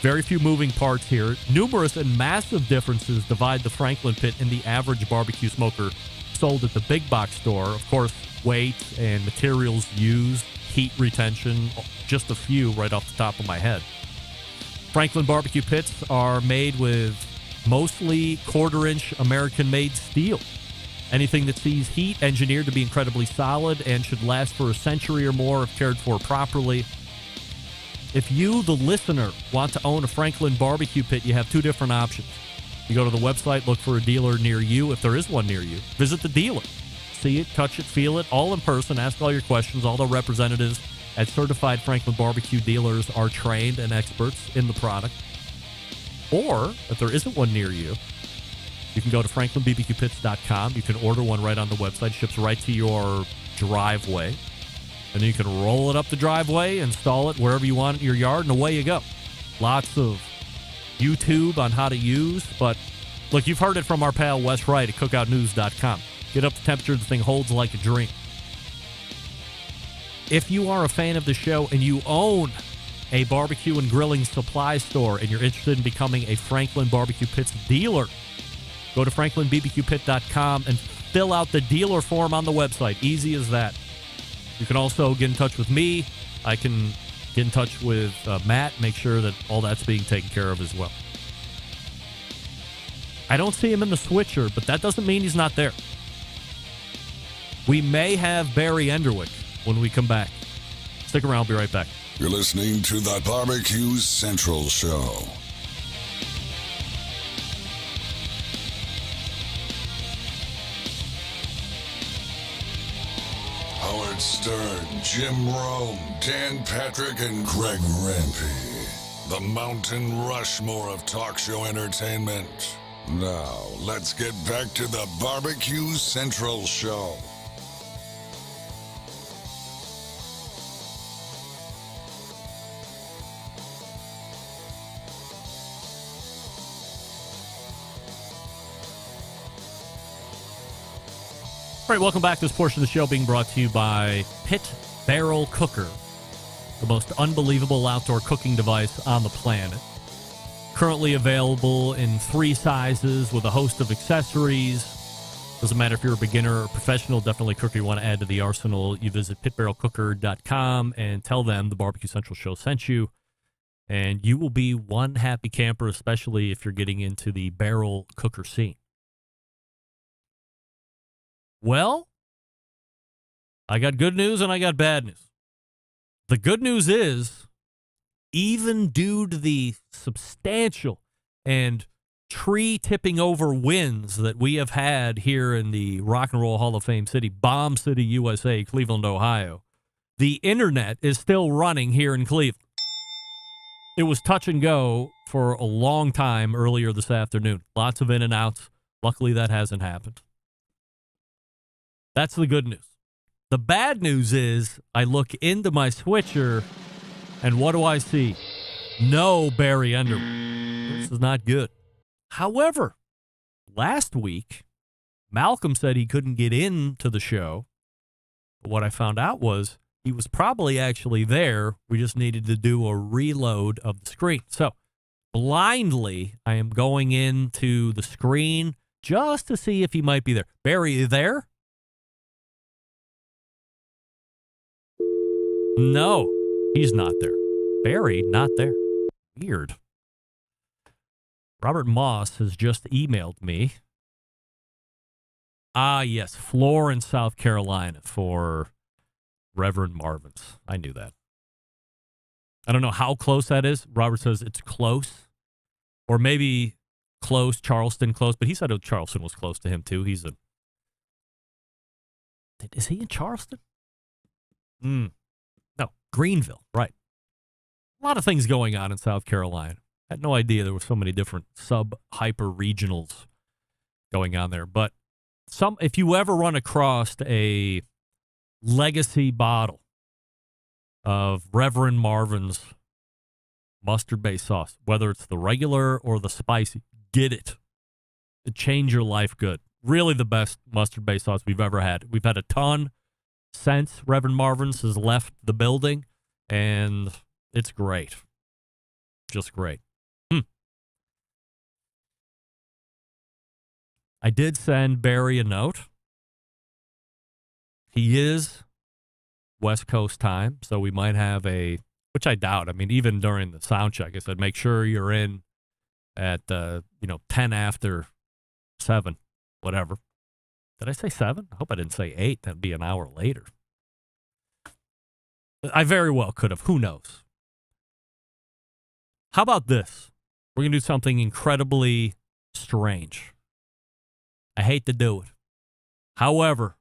[SPEAKER 5] Very few moving parts here. Numerous and massive differences divide the Franklin pit and the average barbecue smoker sold at the big box store. Of course, weight and materials used, heat retention, just a few right off the top of my head. Franklin barbecue pits are made with mostly quarter-inch American-made steel. Anything that sees heat engineered to be incredibly solid and should last for a century or more if cared for properly. If you, the listener, want to own a Franklin barbecue pit, you have two different options. You go to the website, look for a dealer near you. If there is one near you, visit the dealer. See it, touch it, feel it, all in person. Ask all your questions. All the representatives at certified Franklin barbecue dealers are trained and experts in the product. Or, if there isn't one near you, you can go to franklinbbqpits.com. You can order one right on the website. It ships right to your driveway. And then you can roll it up the driveway, install it wherever you want in your yard, and away you go. Lots of YouTube on how to use. But, look, you've heard it from our pal Wes Wright at cookoutnews.com. Get up the temperature, the thing holds like a dream. If you are a fan of the show and you own a barbecue and grilling supply store and you're interested in becoming a Franklin Barbecue Pits dealer, go to franklinbbqpit.com and fill out the dealer form on the website. Easy as that. You can also get in touch with me. I can get in touch with Matt, make sure that all that's being taken care of as well. I don't see him in the switcher, but that doesn't mean he's not there. We may have Barry Enderwick when we come back. Stick around, I'll be right back.
[SPEAKER 6] You're listening to the Barbecue Central Show. Howard Stern, Jim Rome, Dan Patrick, and Greg Rempe. The Mountain Rushmore of talk show entertainment. Now, let's get back to the Barbecue Central Show.
[SPEAKER 5] All right, welcome back to this portion of the show being brought to you by Pit Barrel Cooker, the most unbelievable outdoor cooking device on the planet. Currently available in 3 sizes with a host of accessories. Doesn't matter if you're a beginner or professional, definitely a cooker you want to add to the arsenal. You visit pitbarrelcooker.com and tell them the Barbecue Central Show sent you, and you will be one happy camper, especially if you're getting into the barrel cooker scene. Well, I got good news and I got bad news. The good news is, even due to the substantial and tree-tipping over wins that we have had here in the Rock and Roll Hall of Fame city, Bomb City, USA, Cleveland, Ohio, the internet is still running here in Cleveland. It was touch and go for a long time earlier this afternoon. Lots of in and outs. Luckily, that hasn't happened. That's the good news. The bad news is I look into my switcher, and what do I see? No Barry Underwood. This is not good. However, last week, Malcolm said he couldn't get into the show. But what I found out was he was probably actually there. We just needed to do a reload of the screen. So, blindly, I am going into the screen just to see if he might be there. Barry, you there? No, he's not there. Barry, not there. Weird. Robert Moss has just emailed me. Ah, yes, Florence, South Carolina for Reverend Marvin's. I knew that. I don't know how close that is. Robert says it's close. Or maybe close, Charleston close. But he said Charleston was close to him, too. Is he in Charleston? No, Greenville, right. A lot of things going on in South Carolina. I had no idea there were so many different sub-hyper regionals going on there. But if you ever run across a legacy bottle of Reverend Marvin's mustard-based sauce, whether it's the regular or the spicy, get it. It changed your life good. Really the best mustard-based sauce we've ever had. We've had a ton since Reverend Marvin's has left the building, and it's great. Just great. I did send Barry a note. He is West Coast time, so we might have which I doubt. I mean, even during the sound check, I said, make sure you're in at, 10 after 7, whatever. Did I say 7? I hope I didn't say 8. That'd be an hour later. I very well could have. Who knows? How about this? We're going to do something incredibly strange. I hate to do it. However,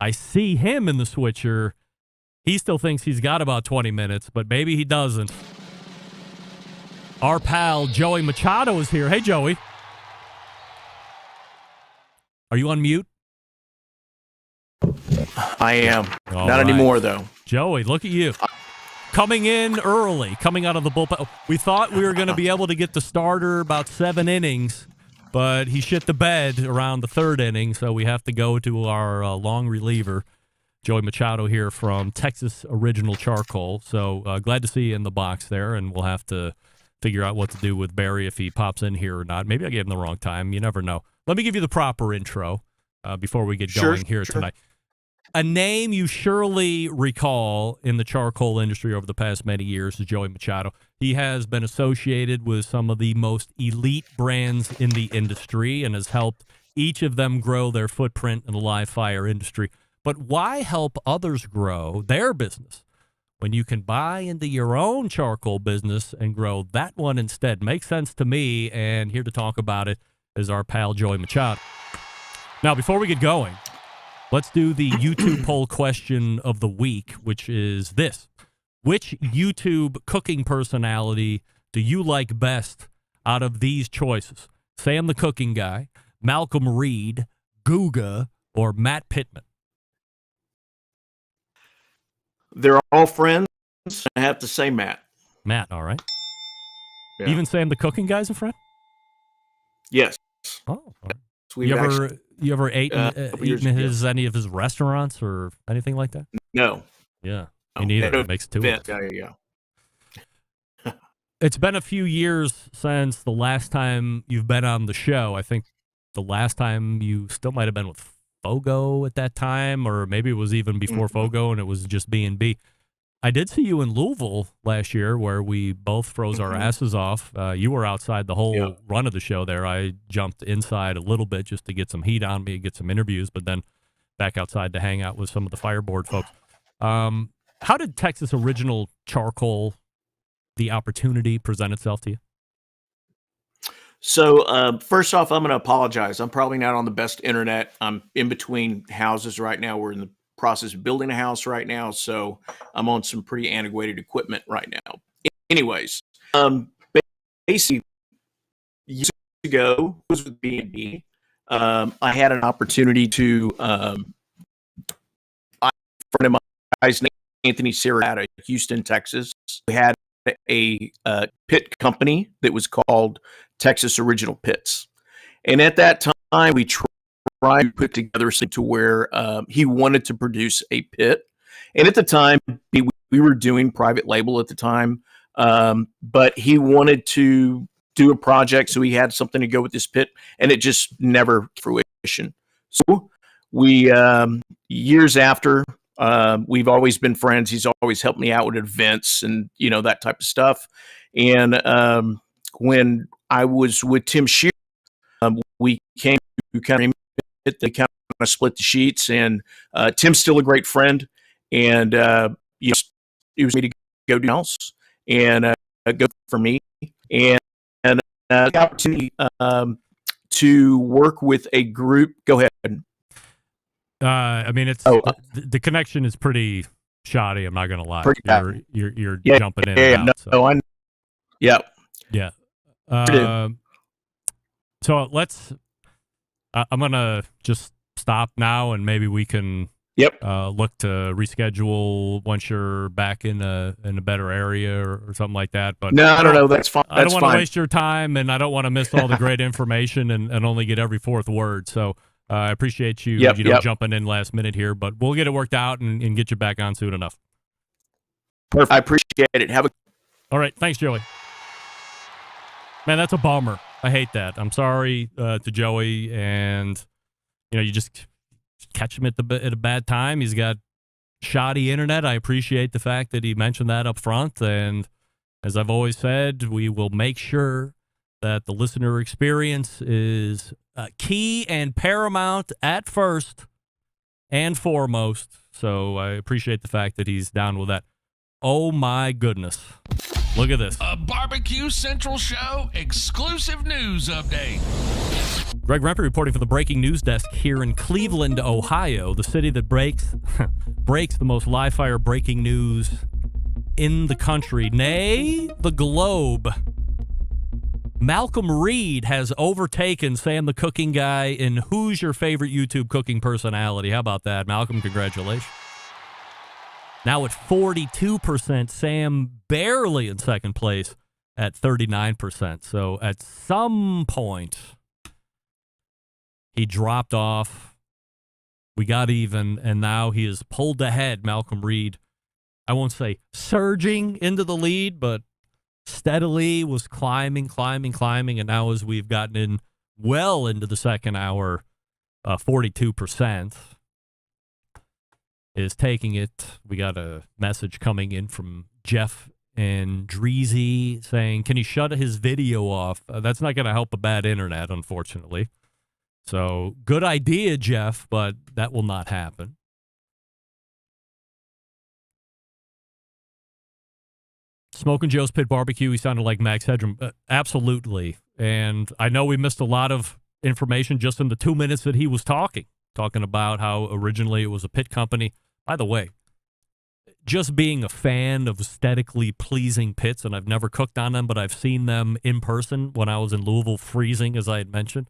[SPEAKER 5] I see him in the switcher. He still thinks he's got about 20 minutes, but maybe he doesn't. Our pal Joey Machado is here. Hey, Joey. Are you on mute?
[SPEAKER 15] I am.
[SPEAKER 5] All
[SPEAKER 15] Not
[SPEAKER 5] right.
[SPEAKER 15] anymore, though.
[SPEAKER 5] Joey, look at you. Coming in early, coming out of the bullpen. We thought we were going to be able to get the starter about 7 innings, but he shit the bed around the 3rd inning, so we have to go to our long reliever, Joey Machado here from Texas Original Charcoal. So glad to see you in the box there, and we'll have to figure out what to do with Barry if he pops in here or not. Maybe I gave him the wrong time. You never know. Let me give you the proper intro before we get going here tonight. A name you surely recall in the charcoal industry over the past many years is Joey Machado. He has been associated with some of the most elite brands in the industry and has helped each of them grow their footprint in the live fire industry. But why help others grow their business when you can buy into your own charcoal business and grow that one instead? Makes sense to me, and here to talk about it is our pal Joey Machado. Now, before we get going, let's do the YouTube poll question of the week, which is this. Which YouTube cooking personality do you like best out of these choices? Sam the Cooking Guy, Malcolm Reed, Guga, or Matt Pittman?
[SPEAKER 15] They're all friends. I have to say Matt.
[SPEAKER 5] Matt, all right.
[SPEAKER 15] Yeah.
[SPEAKER 5] Even Sam the Cooking Guy's a friend?
[SPEAKER 15] Yes.
[SPEAKER 5] Oh.
[SPEAKER 15] We've
[SPEAKER 5] You ever eaten any of his restaurants or anything like that?
[SPEAKER 15] No.
[SPEAKER 5] Yeah, me neither. It makes two.
[SPEAKER 15] Yeah.
[SPEAKER 5] It's been a few years since the last time you've been on the show. I think the last time you still might have been with Fogo at that time, or maybe it was even before Fogo and it was just B&B. I did see you in Louisville last year where we both froze our asses off. You were outside the whole run of the show there. I jumped inside a little bit just to get some heat on me, get some interviews, but then back outside to hang out with some of the Fireboard folks. How did Texas Original Charcoal, the opportunity, present itself to you?
[SPEAKER 15] So first off, I'm going to apologize. I'm probably not on the best internet. I'm in between houses right now. We're in the process of building a house right now, so I'm on some pretty antiquated equipment right now. Anyways, basically years ago was with B&B. I had an opportunity to a friend of mine, Anthony Sierra, out of Houston, Texas. We had a pit company that was called Texas Original Pits, and at that time we tried to put together something to where he wanted to produce a pit, and at the time we were doing private label at the time, but he wanted to do a project, so he had something to go with this pit, and it just never fruition. So we years after, we've always been friends. He's always helped me out with events and that type of stuff. And when I was with Tim Shear, we came to kind of split the sheets, and Tim's still a great friend, and he was me to go do else and go for me, and the opportunity to work with a group. Go ahead.
[SPEAKER 5] I mean, it's the connection is pretty shoddy. I'm not going to lie. You're jumping in and out. So let's. I'm gonna just stop now, and maybe we can look to reschedule once you're back in a better area or something like that. But
[SPEAKER 15] no, I don't know. That's fine.
[SPEAKER 5] I don't want to waste your time, and I don't want to miss all the great information and only get every fourth word. So I appreciate you jumping in last minute here, but we'll get it worked out and get you back on soon enough.
[SPEAKER 15] Perfect. I appreciate it.
[SPEAKER 5] All right. Thanks, Joey. Man, that's a bummer. I hate that. I'm sorry to Joey, and you just catch him at a bad time. He's got shoddy internet. I appreciate the fact that he mentioned that up front, and as I've always said, we will make sure that the listener experience is key and paramount at first and foremost. So I appreciate the fact that he's down with that. Oh my goodness. Look at this.
[SPEAKER 16] A Barbecue Central Show exclusive news update.
[SPEAKER 5] Greg Rempe reporting for the breaking news desk here in Cleveland, Ohio, the city that breaks the most live fire breaking news in the country, nay, the globe. Malcolm Reed has overtaken Sam the Cooking Guy in Who's Your Favorite YouTube Cooking Personality. How about that, Malcolm? Congratulations. Now at 42%, Sam barely in second place at 39%. So at some point, he dropped off. We got even, and now he has pulled ahead, Malcolm Reed. I won't say surging into the lead, but steadily was climbing, and now as we've gotten in well into the second hour, 42%. Is taking it. We got a message coming in from Jeff and Dreezy saying, can you shut his video off? That's not going to help a bad internet, unfortunately. So, good idea, Jeff, but that will not happen. Smoking Joe's Pit Barbecue, he sounded like Max Headroom. Absolutely. And I know we missed a lot of information just in the 2 minutes that he was talking about how originally it was a pit company. By the way, just being a fan of aesthetically pleasing pits, and I've never cooked on them, but I've seen them in person when I was in Louisville freezing, as I had mentioned.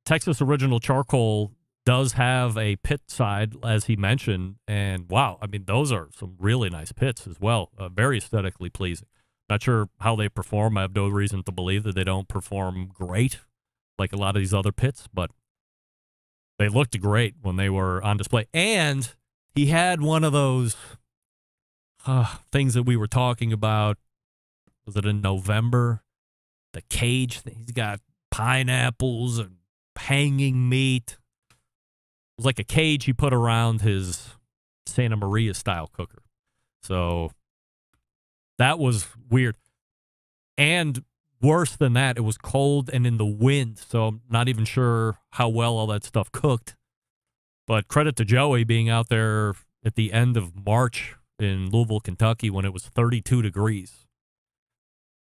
[SPEAKER 5] Texas Original Charcoal does have a pit side, as he mentioned, and wow, I mean, those are some really nice pits as well, very aesthetically pleasing. Not sure how they perform. I have no reason to believe that they don't perform great like a lot of these other pits, but They looked great when they were on display. And he had one of those things that we were talking about. Was it in November? The cage thing. He's got pineapples and hanging meat. It was like a cage he put around his Santa Maria style cooker. So that was weird. And worse than that, it was cold and in the wind. So I'm not even sure how well all that stuff cooked. But credit to Joey being out there at the end of March in Louisville, Kentucky, when it was 32 degrees.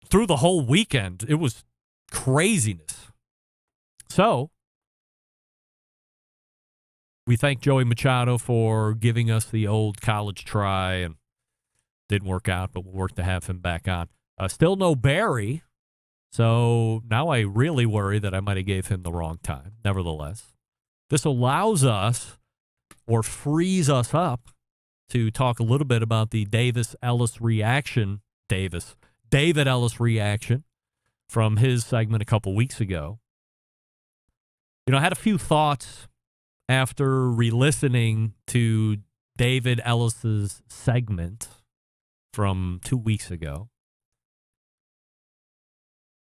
[SPEAKER 5] Through the whole weekend, it was craziness. So we thank Joey Machado for giving us the old college try, and didn't work out, but we'll work to have him back on. Still no Barry, so now I really worry that I might have gave him the wrong time. Nevertheless, this allows us, or frees us up, to talk a little bit about the David Ellis reaction from his segment a couple weeks ago. You know, I had a few thoughts after re-listening to David Ellis's segment from 2 weeks ago.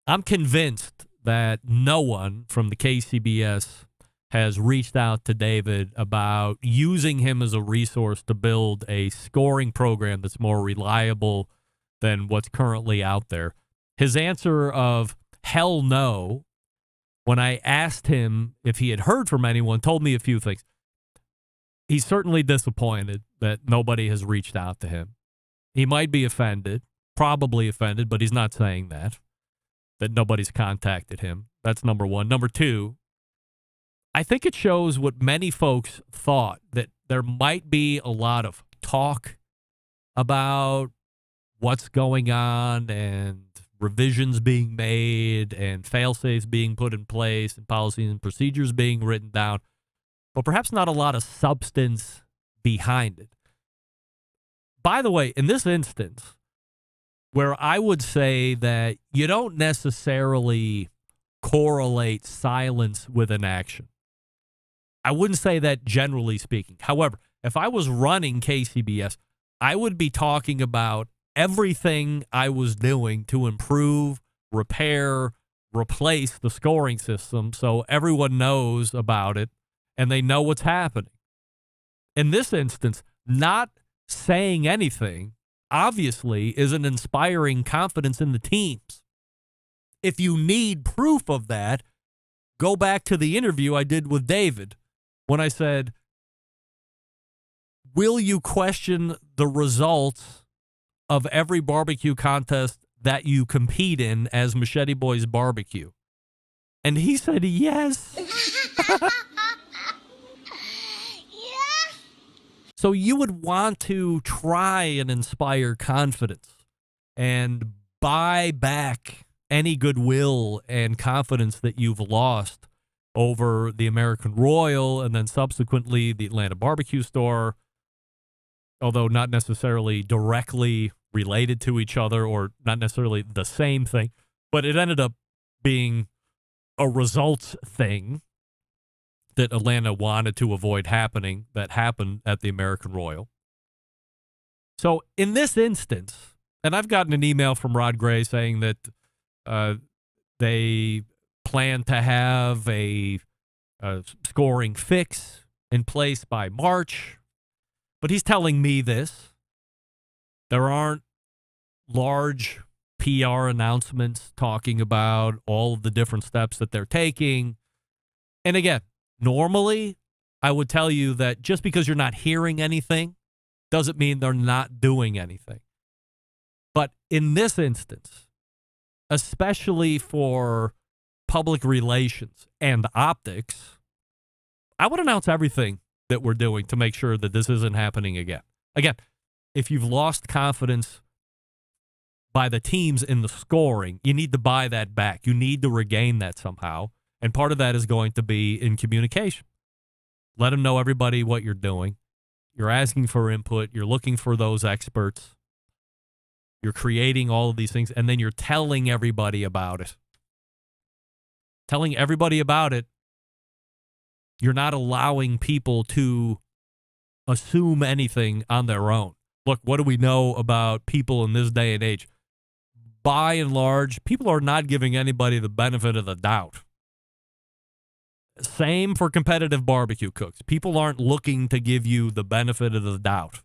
[SPEAKER 5] I'm convinced that no one from the KCBS has reached out to David about using him as a resource to build a scoring program that's more reliable than what's currently out there. His answer of hell no, when I asked him if he had heard from anyone, told me a few things. He's certainly disappointed that nobody has reached out to him. He might be offended, probably offended, but he's not saying that nobody's contacted him. That's number one. Number two, I think it shows what many folks thought, that there might be a lot of talk about what's going on and revisions being made and fail-safes being put in place and policies and procedures being written down, but perhaps not a lot of substance behind it. By the way, in this instance, where I would say that you don't necessarily correlate silence with inaction. I wouldn't say that generally speaking. However, if I was running KCBS, I would be talking about everything I was doing to improve, repair, replace the scoring system so everyone knows about it and they know what's happening. In this instance, not saying anything obviously isn't inspiring confidence in the teams. If you need proof of that, go back to the interview I did with David when I said, will you question the results of every barbecue contest that you compete in as Machete Boys Barbecue? And he said yes. So you would want to try and inspire confidence and buy back any goodwill and confidence that you've lost over the American Royal and then subsequently the Atlanta Barbecue Store, although not necessarily directly related to each other or not necessarily the same thing, but it ended up being a results thing that Atlanta wanted to avoid happening that happened at the American Royal. So in this instance, and I've gotten an email from Rod Gray saying that they plan to have a scoring fix in place by March, but he's telling me this. There aren't large PR announcements talking about all of the different steps that they're taking. And again, normally, I would tell you that just because you're not hearing anything doesn't mean they're not doing anything. But in this instance, especially for public relations and optics, I would announce everything that we're doing to make sure that this isn't happening again. Again, if you've lost confidence by the teams in the scoring, you need to buy that back. You need to regain that somehow. And part of that is going to be in communication. Let them know, everybody, what you're doing. You're asking for input. You're looking for those experts. You're creating all of these things, and then you're telling everybody about it. Telling everybody about it You're not allowing people to assume anything on their own. Look, what do we know about people in this day and age? By and large, people are not giving anybody the benefit of the doubt. Same for competitive barbecue cooks. People aren't looking to give you the benefit of the doubt.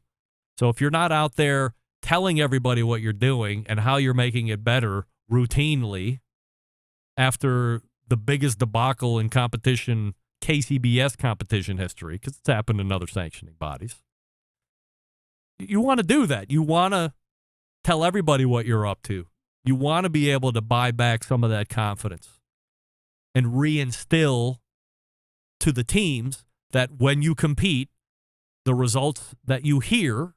[SPEAKER 5] So if you're not out there telling everybody what you're doing and how you're making it better routinely after the biggest debacle in competition, KCBS competition history, because it's happened in other sanctioning bodies, you want to do that. You want to tell everybody what you're up to. You want to be able to buy back some of that confidence and reinstill to the teams that when you compete, the results that you hear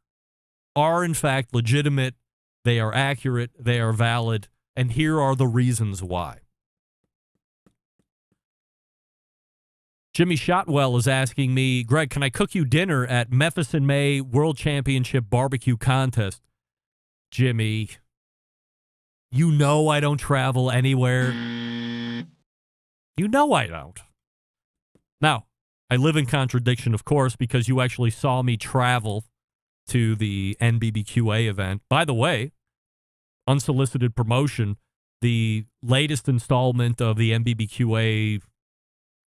[SPEAKER 5] are in fact legitimate, they are accurate, they are valid, and here are the reasons why. Jimmy Shotwell is asking me, Greg, can I cook you dinner at Memphis in May World Championship Barbecue Contest? Jimmy, you know I don't travel anywhere. You know I don't. Now, I live in contradiction, of course, because you actually saw me travel to the NBBQA event. By the way, unsolicited promotion, the latest installment of the NBBQA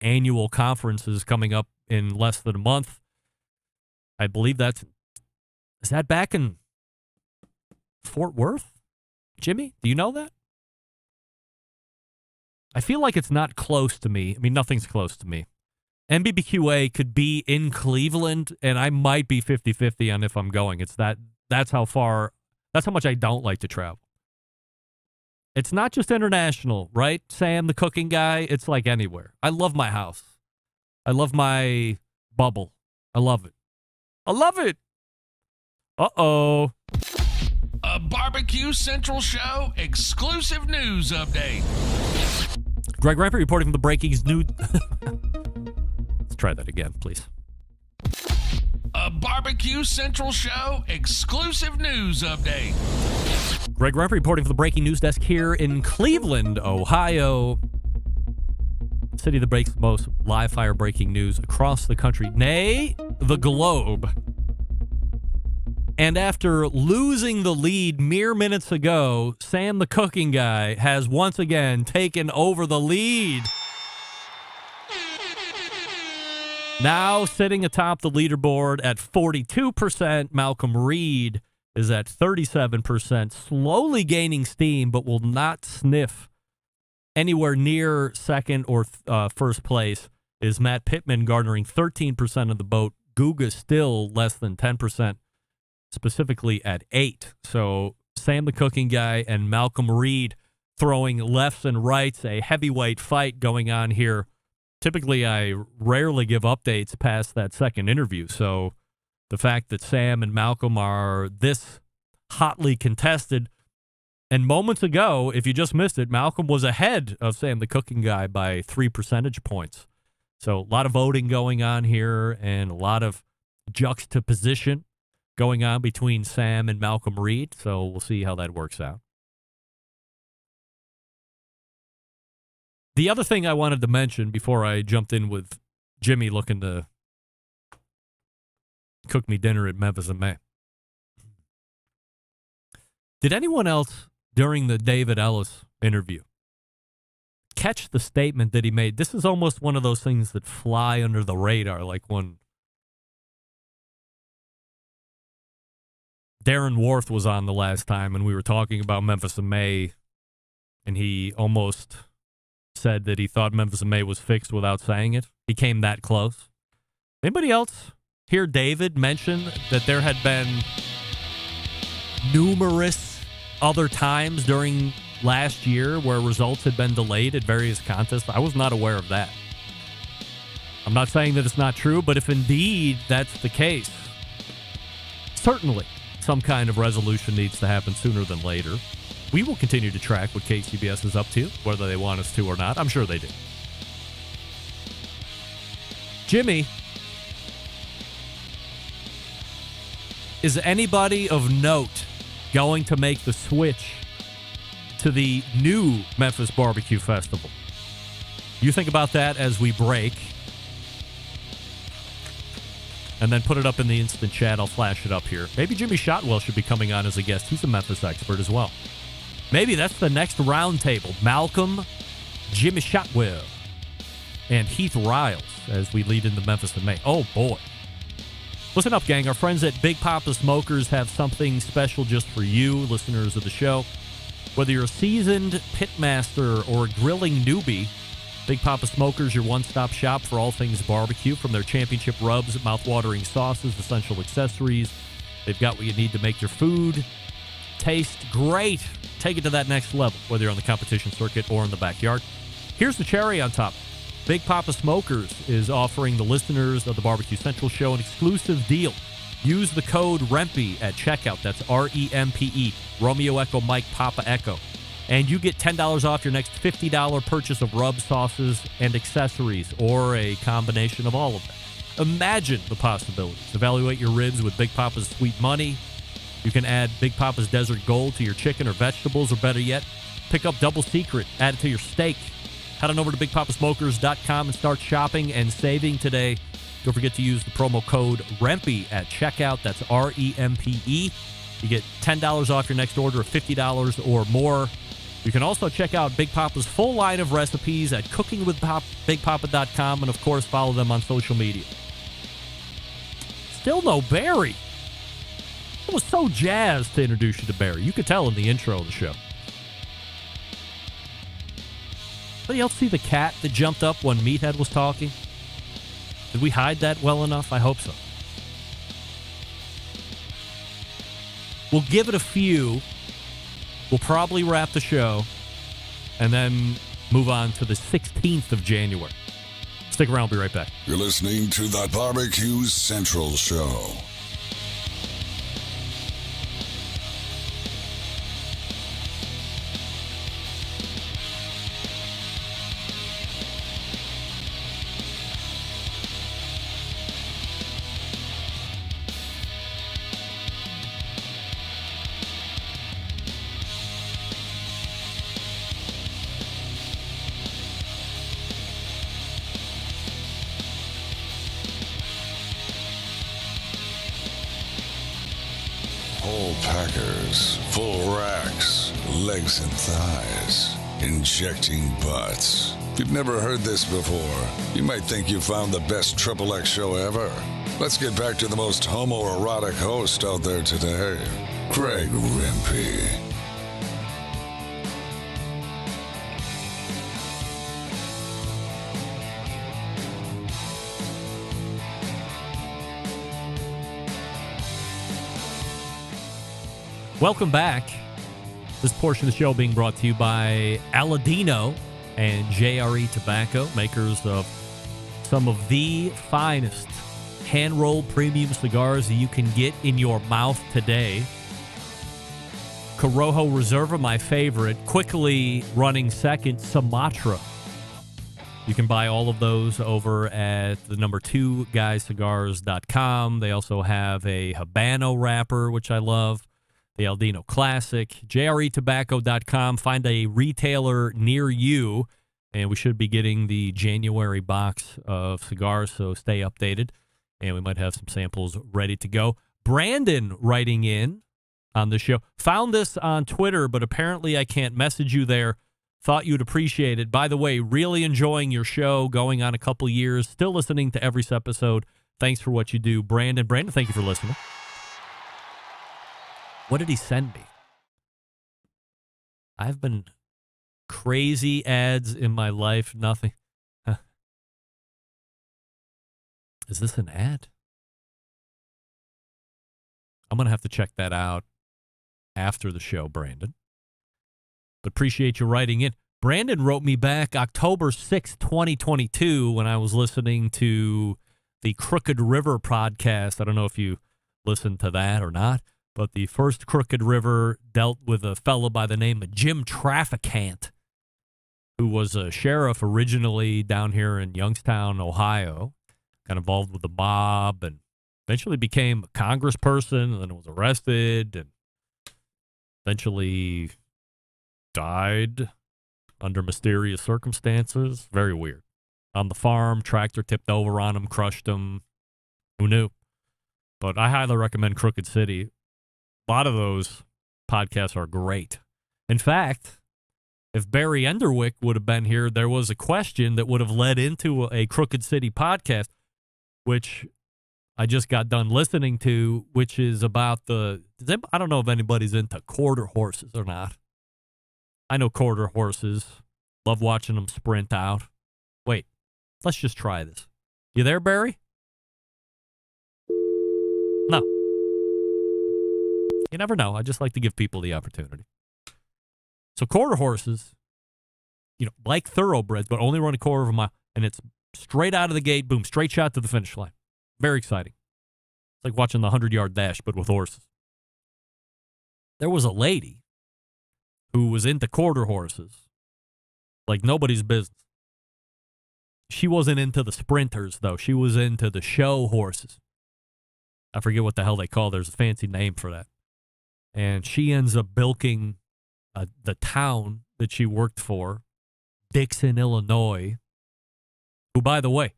[SPEAKER 5] annual conference is coming up in less than a month. I believe is that back in Fort Worth? Jimmy, do you know that? I feel like it's not close to me. I mean, nothing's close to me. NBBQA could be in Cleveland, and I might be 50-50 on if I'm going. That's how much I don't like to travel. It's not just international, right? Sam, the cooking guy, it's like anywhere. I love my house. I love my bubble. I love it. I love it. Uh-oh.
[SPEAKER 16] A Barbecue Central Show exclusive news update.
[SPEAKER 5] Greg Rempe reporting from the breaking news. Let's try that again, please.
[SPEAKER 16] A Barbecue Central Show exclusive news update.
[SPEAKER 5] Greg Rempe reporting from the breaking news desk here in Cleveland, Ohio. City that breaks the most live fire breaking news across the country, nay, the globe. And after losing the lead mere minutes ago, Sam the cooking guy has once again taken over the lead. Now sitting atop the leaderboard at 42%, Malcolm Reed is at 37%, slowly gaining steam, but will not sniff anywhere near second or first place, is Matt Pittman garnering 13% of the vote. Guga still less than 10%. Specifically at 8. So Sam the cooking guy and Malcolm Reed throwing lefts and rights, a heavyweight fight going on here. Typically, I rarely give updates past that second interview. So the fact that Sam and Malcolm are this hotly contested, and moments ago, if you just missed it, Malcolm was ahead of Sam the cooking guy by 3 percentage points. So a lot of voting going on here and a lot of juxtaposition going on between Sam and Malcolm Reed, so we'll see how that works out. The other thing I wanted to mention before I jumped in with Jimmy looking to cook me dinner at Memphis in May. Did anyone else during the David Ellis interview catch the statement that he made? This is almost one of those things that fly under the radar, like when Darren Worth was on the last time and we were talking about Memphis in May, and he almost said that he thought Memphis in May was fixed without saying it. He came that close. Anybody else hear David mention that there had been numerous other times during last year where results had been delayed at various contests? I was not aware of that. I'm not saying that it's not true, but if indeed that's the case, certainly some kind of resolution needs to happen sooner than later. We will continue to track what KCBS is up to, whether they want us to or not. I'm sure they do. Jimmy, is anybody of note going to make the switch to the new Memphis Barbecue Festival? You think about that as we break. and then put it up in the instant chat. I'll flash it up here. Maybe Jimmy Shotwell should be coming on as a guest. He's a Memphis expert as well. Maybe that's the next roundtable. Malcolm, Jimmy Shotwell, and Heath Riles as we lead into Memphis in May. Oh, boy. Listen up, gang. Our friends at Big Papa Smokers have something special just for you, listeners of the show. Whether you're a seasoned pitmaster or a grilling newbie, Big Papa Smokers, your one-stop shop for all things barbecue. From their championship rubs, mouth-watering sauces, essential accessories, they've got what you need to make your food taste great. Take it to that next level, whether you're on the competition circuit or in the backyard. Here's the cherry on top. Big Papa Smokers is offering the listeners of the Barbecue Central Show an exclusive deal. Use the code REMPE at checkout. That's REMPE, Romeo Echo Mike Papa Echo. And you get $10 off your next $50 purchase of rub sauces and accessories, or a combination of all of them. Imagine the possibilities. Evaluate your ribs with Big Papa's Sweet Money. You can add Big Papa's Desert Gold to your chicken or vegetables, or better yet, pick up Double Secret, add it to your steak. Head on over to BigPapaSmokers.com and start shopping and saving today. Don't forget to use the promo code REMPE at checkout. That's REMPE. You get $10 off your next order of $50 or more. You can also check out Big Papa's full line of recipes at cookingwithBigPapa.com, and, of course, follow them on social media. Still no Barry. I was so jazzed to introduce you to Barry. You could tell in the intro of the show. Anybody else see the cat that jumped up when Meathead was talking? Did we hide that well enough? I hope so. We'll give it a few. We'll probably wrap the show and then move on to the 16th of January. Stick around. We'll be right back.
[SPEAKER 6] You're listening to the Barbecue Central Show. Packers, full racks, legs and thighs, injecting butts. If you've never heard this before, you might think you found the best XXX show ever. Let's get back to the most homoerotic host out there today, Greg Rempe.
[SPEAKER 5] Welcome back. This portion of the show being brought to you by Aladino and JRE Tobacco, makers of some of the finest hand-rolled premium cigars that you can get in your mouth today. Corojo Reserva, my favorite. Quickly running second, Sumatra. You can buy all of those over at the number 2guyscigars.com. They also have a Habano wrapper, which I love. The Aldino Classic, jretobacco.com. Find a retailer near you, and we should be getting the January box of cigars, so stay updated, and we might have some samples ready to go. Brandon writing in on the show. Found this on Twitter, but apparently I can't message you there. Thought you'd appreciate it. By the way, really enjoying your show, going on a couple years, still listening to every episode. Thanks for what you do, Brandon. Brandon, thank you for listening. What did he send me? I've been crazy ads in my life. Nothing. Huh. Is this an ad? I'm going to have to check that out after the show, Brandon. But appreciate you writing in. Brandon wrote me back October 6th, 2022, when I was listening to the Crooked River podcast. I don't know if you listened to that or not. But the first Crooked River dealt with a fellow by the name of Jim Trafficant, who was a sheriff originally down here in Youngstown, Ohio, got involved with the mob and eventually became a congressperson, and then was arrested and eventually died under mysterious circumstances. Very weird. On the farm, tractor tipped over on him, crushed him. Who knew? But I highly recommend Crooked City. A lot of those podcasts are great. In fact, if Barry Enderwick would have been here, there was a question that would have led into a Crooked City podcast, which I just got done listening to, which is about I don't know if anybody's into quarter horses or not. I know quarter horses. Love watching them sprint out. Wait, let's just try this. You there, Barry? No. You never know. I just like to give people the opportunity. So quarter horses, like thoroughbreds, but only run a quarter of a mile, and it's straight out of the gate, boom, straight shot to the finish line. Very exciting. It's like watching the 100-yard dash, but with horses. There was a lady who was into quarter horses like nobody's business. She wasn't into the sprinters, though. She was into the show horses. I forget what the hell they call. There's a fancy name for that. And she ends up bilking the town that she worked for, Dixon, Illinois, who, by the way, in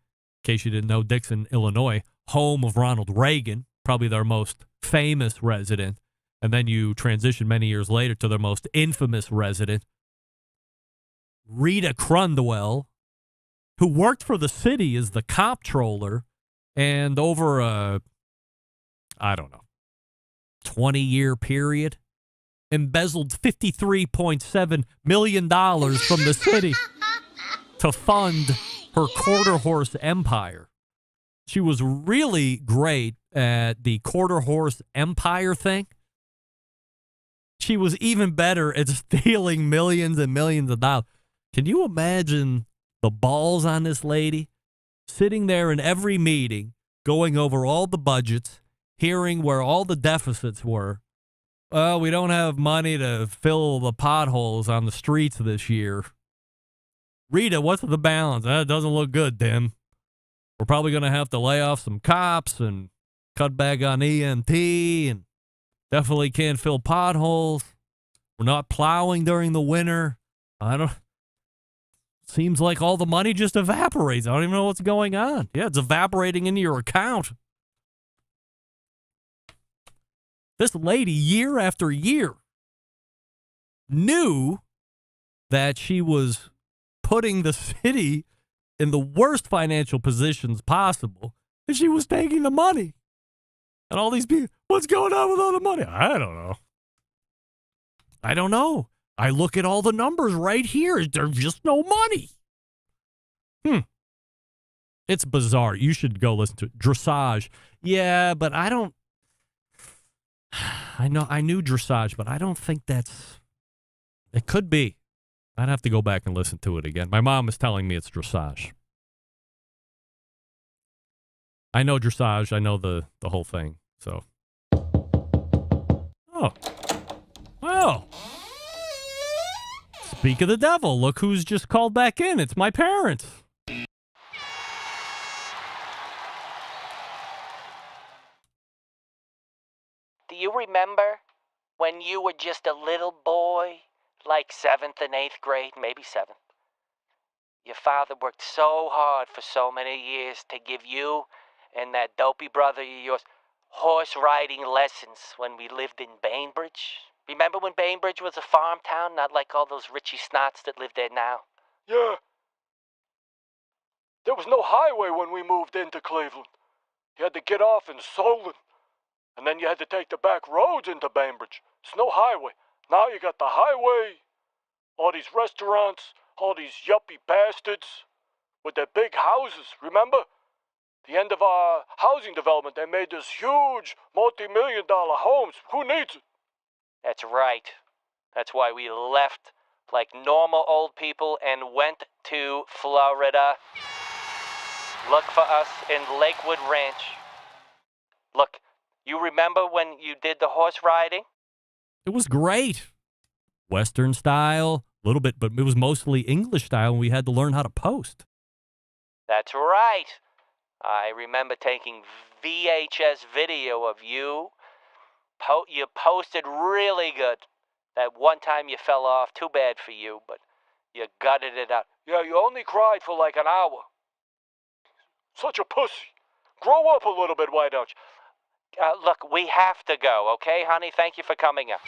[SPEAKER 5] case you didn't know, Dixon, Illinois, home of Ronald Reagan, probably their most famous resident. And then you transition many years later to their most infamous resident, Rita Crundwell, who worked for the city as the comptroller, and over a, 20-year period, embezzled $53.7 million from the city to fund her quarter horse empire. She was really great at the quarter horse empire thing. She was even better at stealing millions and millions of dollars. Can you imagine the balls on this lady? Sitting there in every meeting, going over all the budgets, hearing where all the deficits were. Well, we don't have money to fill the potholes on the streets this year. Rita, what's the balance? It doesn't look good, Tim. We're probably going to have to lay off some cops and cut back on EMT, and definitely can't fill potholes. We're not plowing during the winter. Seems like all the money just evaporates. I don't even know what's going on. Yeah, it's evaporating into your account. This lady, year after year, knew that she was putting the city in the worst financial positions possible, and she was taking the money. And all these people, what's going on with all the money? I don't know. I look at all the numbers right here. There's just no money. It's bizarre. You should go listen to it. Dressage. Yeah, but I don't. I knew dressage, but I don't think that's. It could be. I'd have to go back and listen to it again. My mom is telling me it's dressage. I know dressage. I know the whole thing. So. Oh. Well. Speak of the devil. Look who's just called back in. It's my parents.
[SPEAKER 17] Do you remember when you were just a little boy, like 7th and 8th grade, maybe 7th? Your father worked so hard for so many years to give you and that dopey brother of yours horse riding lessons when we lived in Bainbridge. Remember when Bainbridge was a farm town, not like all those Richie Snots that live there now?
[SPEAKER 18] Yeah. There was no highway when we moved into Cleveland. You had to get off in Solon. And then you had to take the back roads into Bainbridge. There's no highway. Now you got the highway, all these restaurants, all these yuppie bastards with their big houses. Remember? The end of our housing development, they made this huge multi-million-dollar homes. Who needs it?
[SPEAKER 17] That's right. That's why we left like normal old people and went to Florida. Look for us in Lakewood Ranch. Look, you remember when you did the horse riding?
[SPEAKER 5] It was great. Western style, a little bit, but it was mostly English style, and we had to learn how to post.
[SPEAKER 17] That's right. I remember taking VHS video of you. You posted really good. That one time you fell off, too bad for you, but you gutted it out.
[SPEAKER 18] Yeah, you only cried for like an hour. Such a pussy. Grow up a little bit, why don't you?
[SPEAKER 17] Look, we have to go, okay, honey? Thank you for coming up.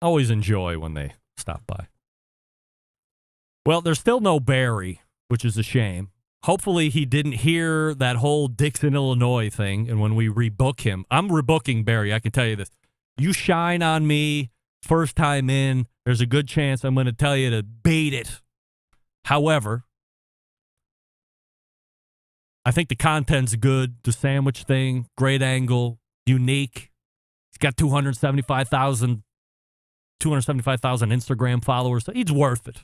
[SPEAKER 5] Always enjoy when they stop by. Well, there's still no Barry, which is a shame. Hopefully he didn't hear that whole Dixon, Illinois thing, and when we rebook him, I'm rebooking Barry, I can tell you this. You shine on me first time in, there's a good chance I'm going to tell you to bait it. However, I think the content's good. The sandwich thing, great angle, unique. He's got 275,000 Instagram followers. So he's worth it.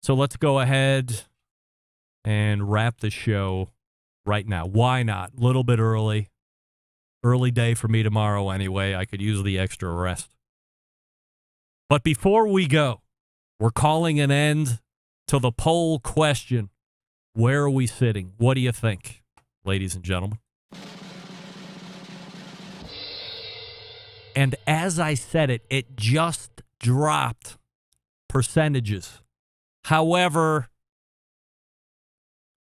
[SPEAKER 5] So let's go ahead and wrap the show right now. Why not? A little bit early. Early day for me tomorrow anyway. I could use the extra rest. But before we go, we're calling an end to the poll question. Where are we sitting? What do you think, ladies and gentlemen? And as I said it, it just dropped percentages. However,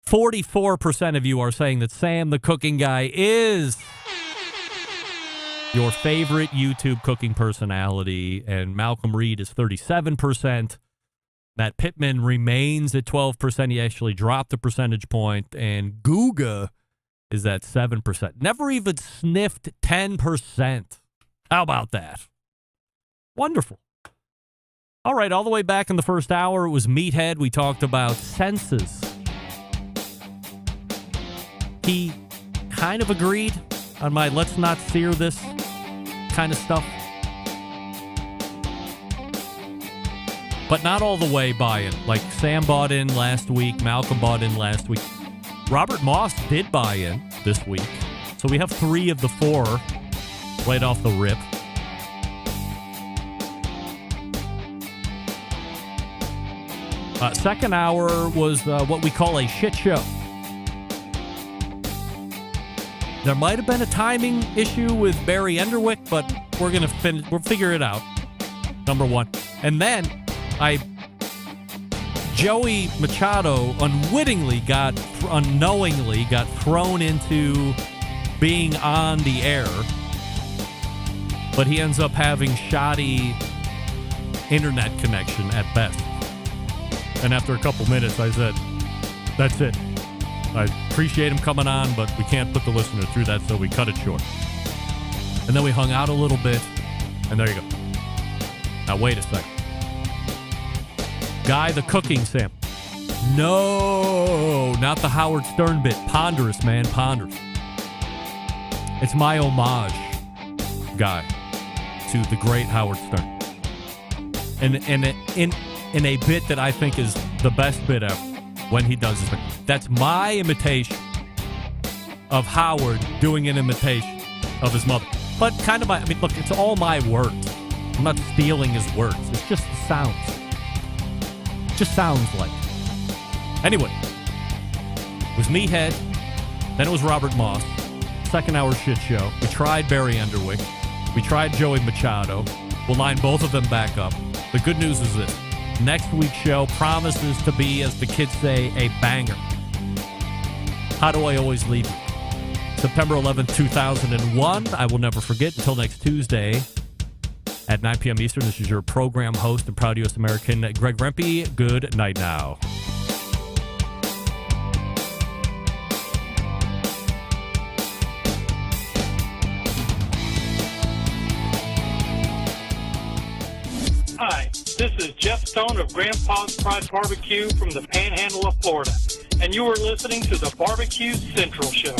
[SPEAKER 5] 44% of you are saying that Sam the Cooking Guy is your favorite YouTube cooking personality, and Malcolm Reed is 37%. Matt Pittman remains at 12%. He actually dropped a percentage point, and Guga is at 7%. Never even sniffed 10%. How about that? Wonderful. All right, all the way back in the first hour, it was Meathead. We talked about senses. He kind of agreed on my let's not sear this kind of stuff. But not all the way buy-in. Like Sam bought in last week, Malcolm bought in last week. Robert Moss did buy in this week. So we have 3 of the 4 right off the rip. Second hour was what we call a shit show. There might have been a timing issue with Barry Enderwick, but we're gonna we'll figure it out. Number 1, and then Joey Machado unknowingly got thrown into being on the air, but he ends up having shoddy internet connection at best. And after a couple minutes, I said, that's it. I appreciate him coming on, but we can't put the listener through that, so we cut it short. And then we hung out a little bit, and there you go. Now, wait a second. Guy, the cooking Sam. No, not the Howard Stern bit. Ponderous, man, ponderous. It's my homage, Guy, to the great Howard Stern. And in a bit that I think is the best bit ever when he does this thing. That's my imitation of Howard doing an imitation of his mother. But kind of look, it's all my words. I'm not stealing his words. It's just the sounds. It just sounds like it. Anyway, it was Meathead. Then it was Robert Moss. Second hour shit show. We tried Barry Enderwick. We tried Joey Machado. We'll line both of them back up. The good news is this. Next week's show promises to be, as the kids say, a banger. How do I always leave you? September 11th, 2001. I will never forget. Until next Tuesday at 9 p.m. Eastern, this is your program host and proud U.S. American, Greg Rempe. Good night now.
[SPEAKER 19] Hi, this is Jeff Stone of Grandpa's Pride Barbecue from the Panhandle of Florida, and you are listening to the Barbecue Central Show.